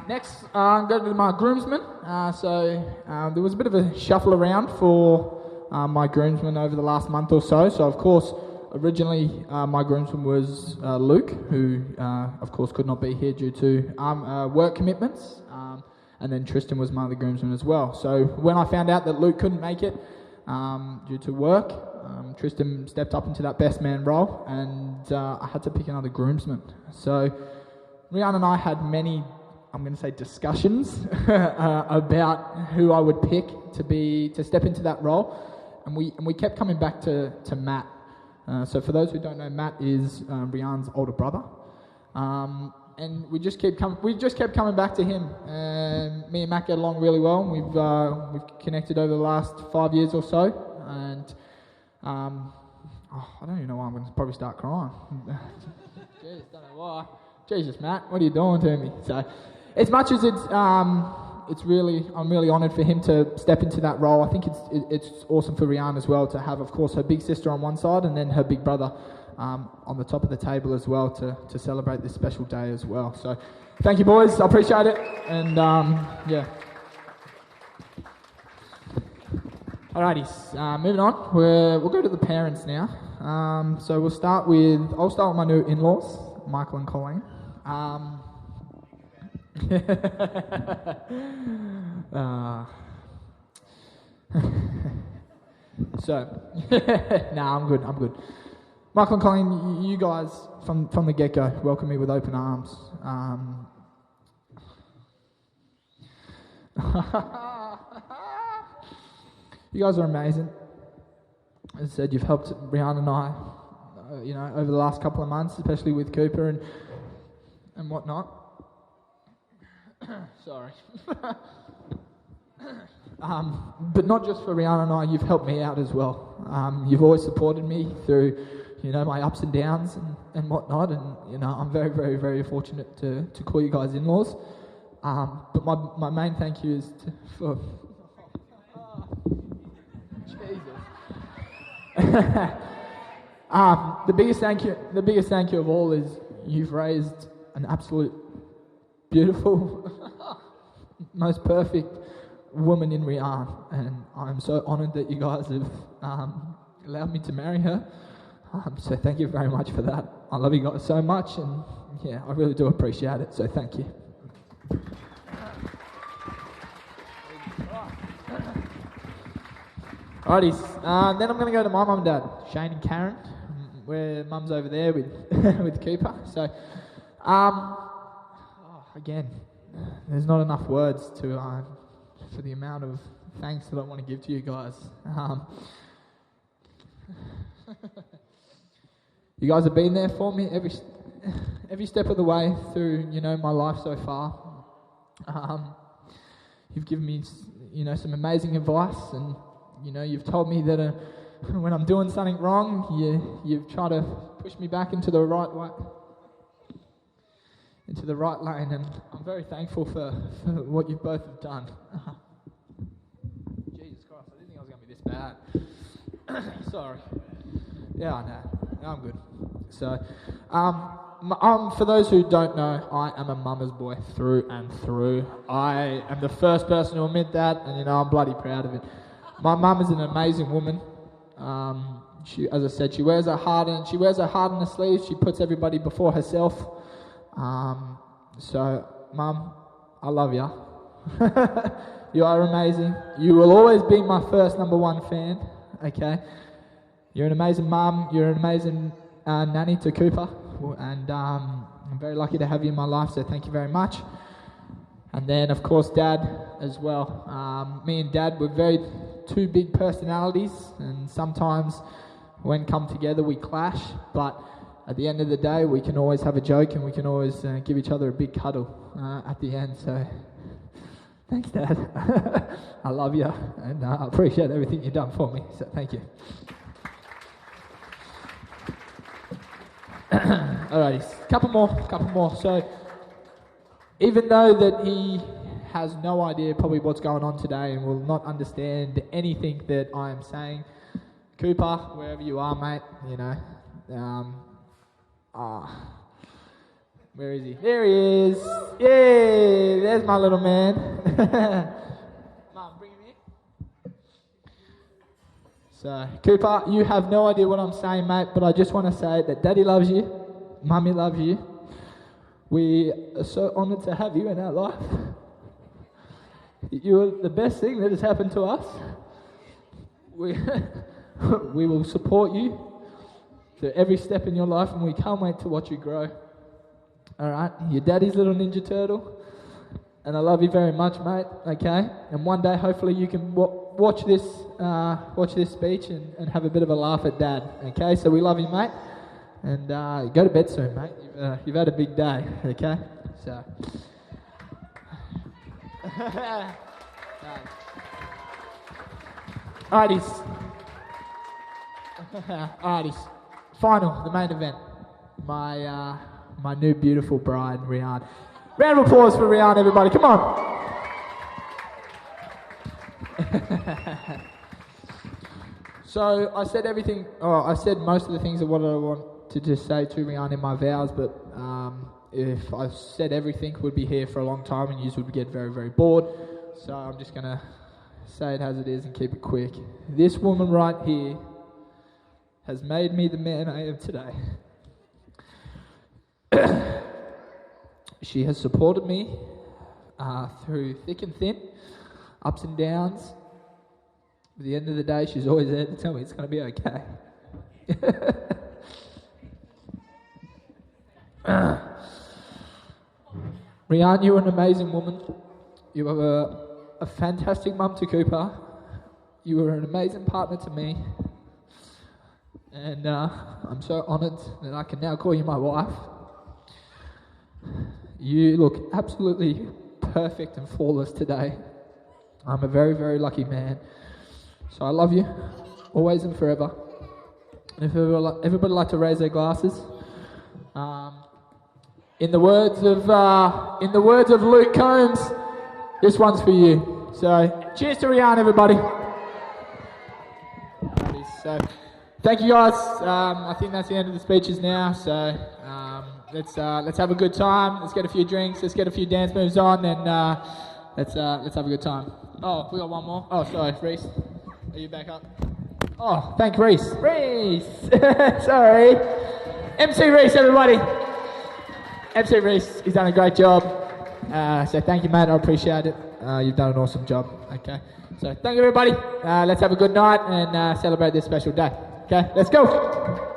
Next, I'm going to do my groomsmen. There was a bit of a shuffle around for my groomsmen over the last month or so. So, of course, originally my groomsman was Luke, who, of course, could not be here due to work commitments. And then Tristan was my other groomsman as well. So when I found out that Luke couldn't make it due to work, Tristan stepped up into that best man role, and I had to pick another groomsman. So Rearne and I had many, I'm going to say, discussions about who I would pick to step into that role, and we kept coming back to Matt. So for those who don't know, Matt is Rearne's older brother. And we just kept coming back to him. And me and Matt get along really well. We've connected over the last 5 years or so. And I don't even know why. I'm going to probably start crying. Jeez, don't know why. Jesus, Matt, what are you doing to me? So, as much as I'm really honoured for him to step into that role. I think it's awesome for Rearne as well to have, of course, her big sister on one side and then her big brother on the top of the table as well to celebrate this special day as well. So thank you, boys. I appreciate it. And yeah. Alrighties, moving on. We'll go to the parents now. So I'll start with my new in-laws, Michael and Colleen. I'm good. Michael and Colleen, you guys from the get-go welcomed me with open arms. You guys are amazing. As I said, you've helped Rearne and I, over the last couple of months, especially with Cooper and whatnot. Sorry. But not just for Rearne and I, you've helped me out as well. You've always supported me through, my ups and downs and whatnot, and, I'm very, very, very fortunate to call you guys in-laws. But my main thank you is for... Jesus. The biggest thank you of all is you've raised an absolute beautiful, most perfect woman in Rearne, and I'm so honoured that you guys have allowed me to marry her. So thank you very much for that. I love you guys so much, and yeah, I really do appreciate it. So thank you. Alrighties, then I'm going to go to my mum and dad, Shane and Karen, where mum's over there with with Cooper. So, again, there's not enough words for the amount of thanks that I want to give to you guys. You guys have been there for me every step of the way through, my life so far. You've given me, some amazing advice, and you've told me that when I'm doing something wrong, you've tried to push me back into the right way, into the right lane, and I'm very thankful for what you both have done. Jesus Christ, I didn't think I was going to be this bad. Sorry. Yeah, I know. I'm good. So, for those who don't know, I am a mama's boy through and through. I am the first person to admit that, and I'm bloody proud of it. My mum is an amazing woman. She, as I said, she wears her heart in her sleeve. She puts everybody before herself. So, Mum, I love you. You are amazing. You will always be my first number one fan. Okay. You're an amazing mum. You're an amazing nanny to Cooper, and I'm very lucky to have you in my life. So thank you very much. And then, of course, Dad as well. Me and Dad were two big personalities, and sometimes when come together we clash. But at the end of the day, we can always have a joke, and we can always give each other a big cuddle at the end. So thanks, Dad. I love you, and I appreciate everything you've done for me. So thank you. Alrighty, couple more. So, even though that he has no idea probably what's going on today and will not understand anything that I am saying. Cooper, wherever you are, mate, you know. Where is he? There he is. Yay! There's my little man. Mum, bring him here. So, Cooper, you have no idea what I'm saying, mate, but I just want to say that Daddy loves you, Mummy loves you. We are so honoured to have you in our life. You're the best thing that has happened to us. We will support you through every step in your life, and we can't wait to watch you grow. Alright, your daddy's little Ninja Turtle, and I love you very much, mate, okay? And one day, hopefully, you can watch this speech and have a bit of a laugh at Dad, okay? So we love you, mate, and go to bed soon, mate. You've had a big day, okay? So... Alrighties. Alrighties. Final, the main event. My new beautiful bride, Rearne. Round of applause for Rearne, everybody. Come on. So I said everything. I said most of the things of what I wanted to say to Rearne in my vows, but if I said everything, we'd be here for a long time, and you would get very, very bored. So I'm just gonna say it as it is and keep it quick. This woman right here has made me the man I am today. She has supported me through thick and thin, ups and downs. At the end of the day, she's always there to tell me it's going to be okay. Rearne, you're an amazing woman. You are a fantastic mum to Cooper. You are an amazing partner to me. And I'm so honoured that I can now call you my wife. You look absolutely perfect and flawless today. I'm a very, very lucky man. So I love you, always and forever. And if everybody like to raise their glasses. In the words of Luke Combs, this one's for you. So cheers to Rearne, everybody. So thank you guys. I think that's the end of the speeches now. So let's have a good time. Let's get a few drinks. Let's get a few dance moves on, and let's have a good time. Oh, we got one more. Oh, sorry, Reese. Are you back up? Oh, thank Reese. Reese. Sorry. MC Reese, everybody. MC Reese, he's done a great job. So thank you, mate. I appreciate it. You've done an awesome job. Okay. So thank you, everybody. Let's have a good night and celebrate this special day. Okay, let's go.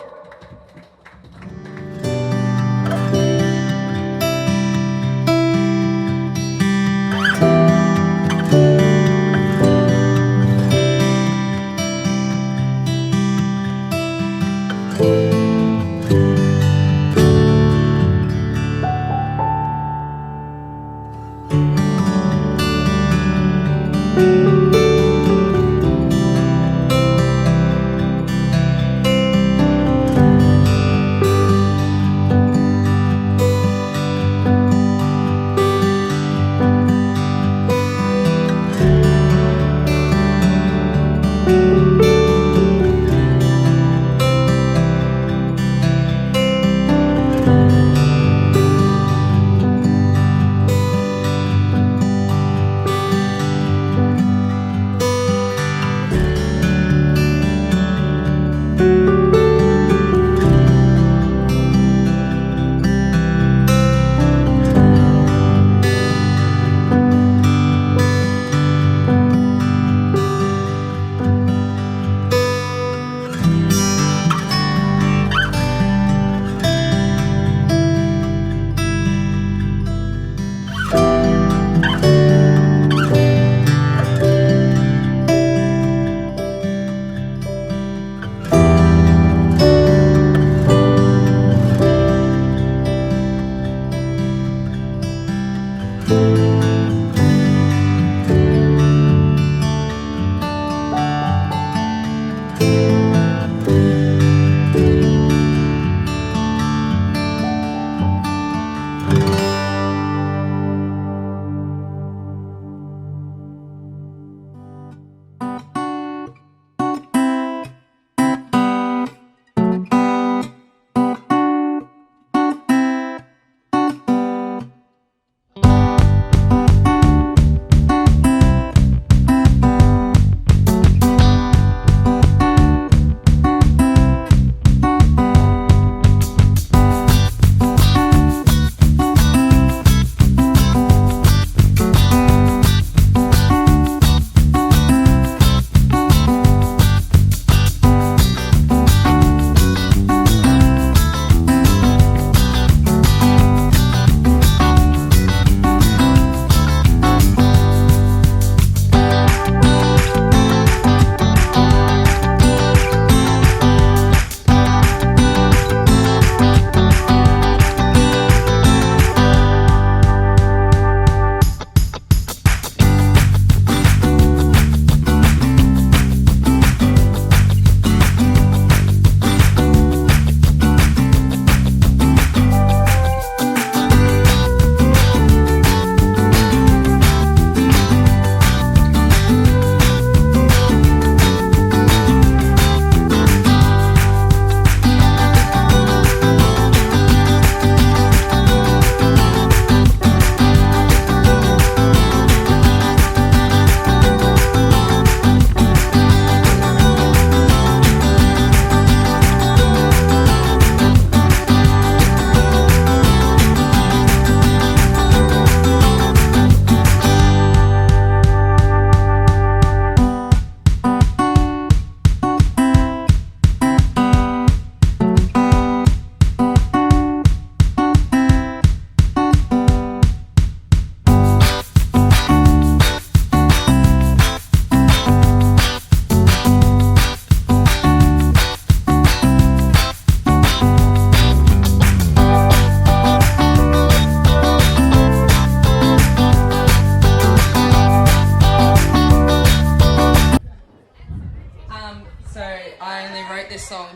this song,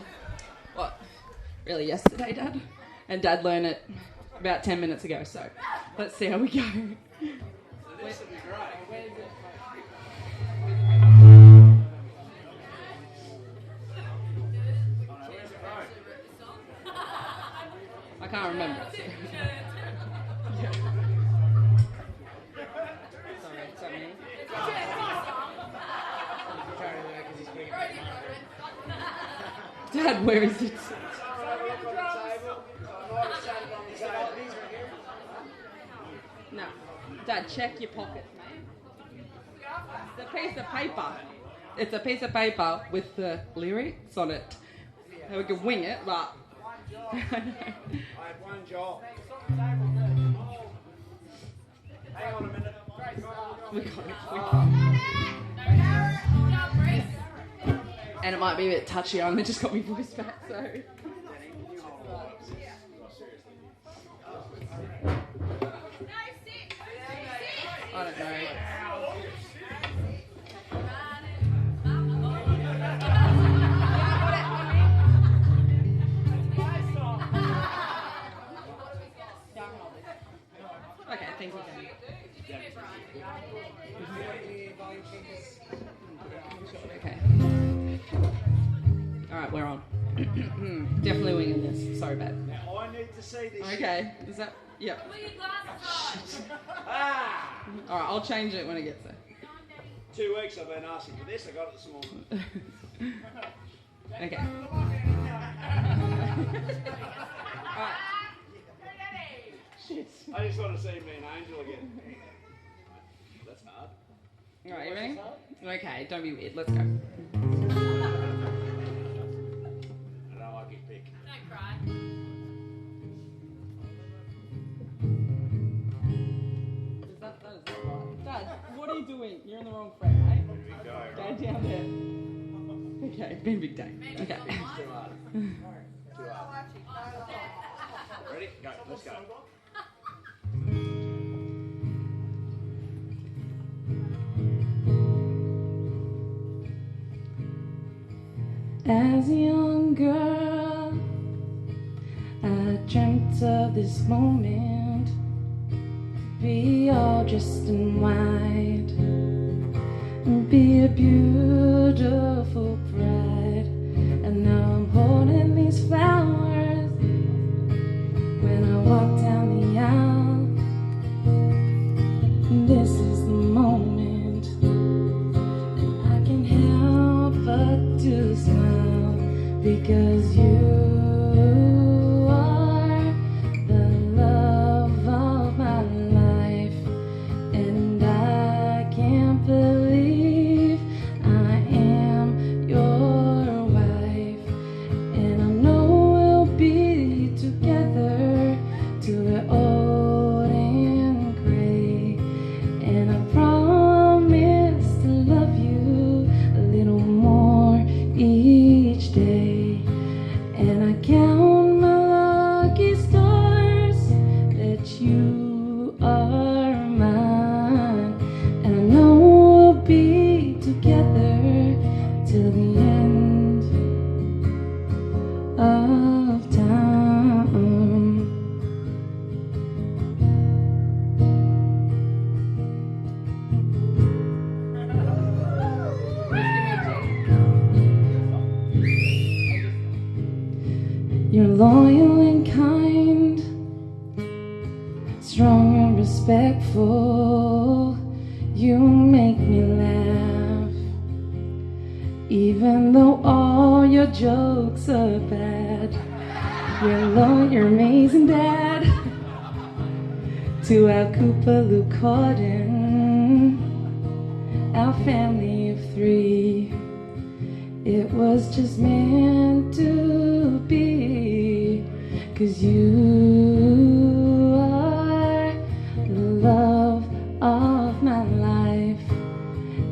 really yesterday, Dad? And Dad learned it about 10 minutes ago, so let's see how we go. I can't remember. Sorry. Dad, where is it? No. Dad, check your pockets, mate. It's a piece of paper. It's a piece of paper with the lyrics on it. So we can wing it, but... I have one job. Hang on a minute. We got it. And it might be a bit touchy. I only just got my voice back, so... I don't know. Okay, thank you. Okay. Alright, we're on. Definitely winging this. Sorry, babe. Now, I need to see this. Okay, is that... Yep. Alright, I'll change it when it gets there. 2 weeks I've been asking for this. I got it this morning. Okay. Alright. Shit. I just want to see me an angel again. That's hard. Alright, you ready? Okay, don't be weird. Let's go. I don't like it big. Don't cry. That is not right. Dad, what are you doing? You're in the wrong frame, mate. Go down there. Okay, been a big day. Okay. Too hard. Ready? Go. Let's go. As a young girl, I dreamt of this moment. Be all dressed in white and be a beautiful bride. And now I'm holding these flowers when I walk down the aisle. This is the moment, and I can't help but to smile because you are the love of my life, and I can't believe I am your wife. And I know we'll be together till we're old and gray, and I promise to love you a little more each day. And I count my lucky stars that you are mine, and I know we'll be together till the end of time. You're loyal and kind, strong and respectful. You make me laugh, even though all your jokes are bad. You're amazing, Dad. To our Cooper, Luke Corden, our family of 3. It was just meant to be, 'cause you are the love of my life,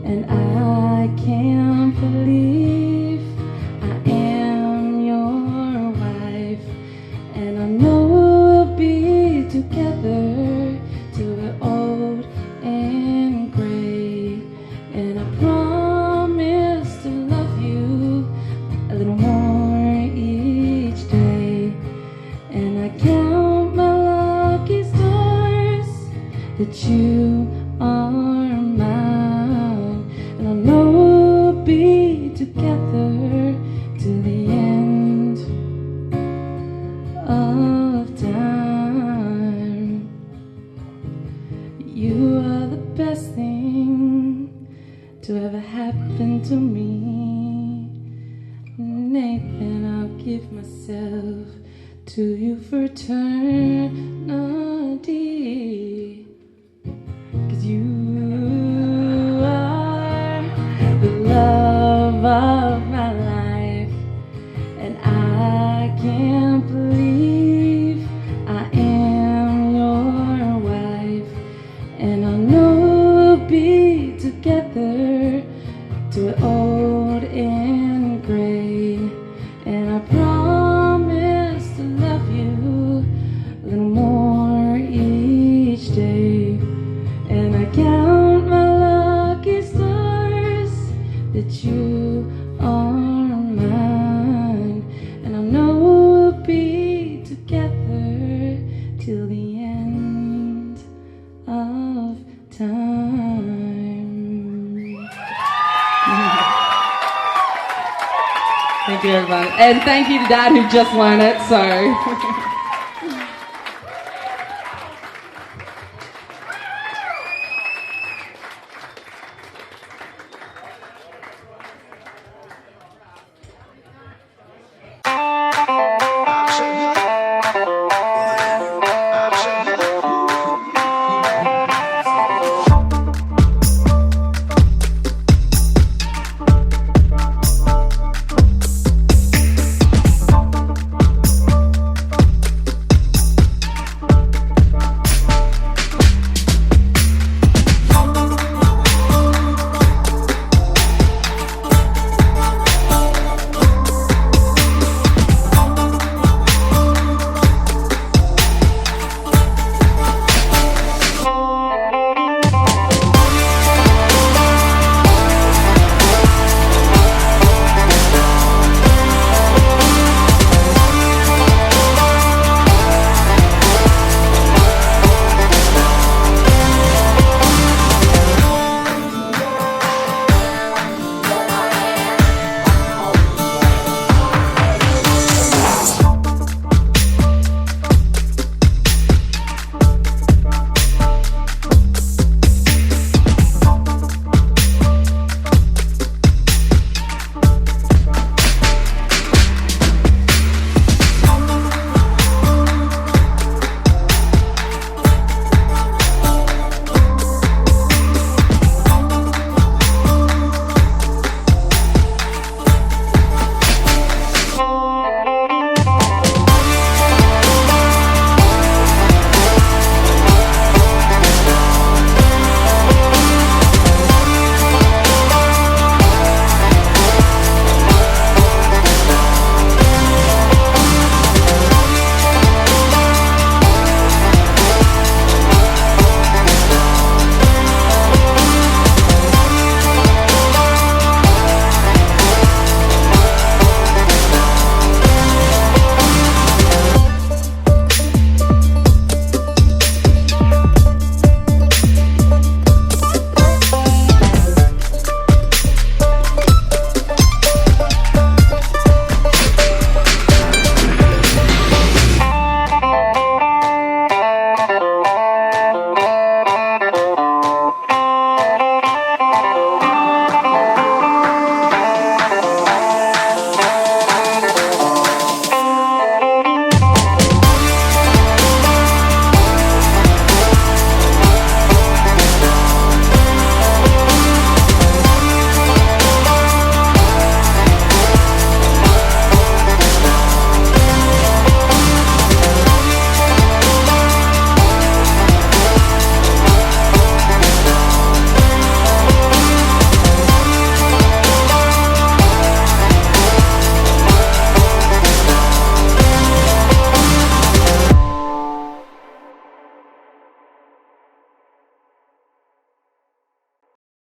and I can't believe I am your wife. And I know we'll be together till we're old and gray, and I promise to love you a little more you are mine, and I know we'll be together till the end of time. You are the best thing to ever happen to me, Nathan. I'll give myself to you for eternity, 'cause you are the love of my life, and I can't believe I am your wife, and I know we'll be together till we're old and gray, and I promise to love you a little more each day, and I count my lucky stars that you are mine, and I know we'll be together till the end of time. Thank you, everyone. And thank you to Dad who just learned it, so...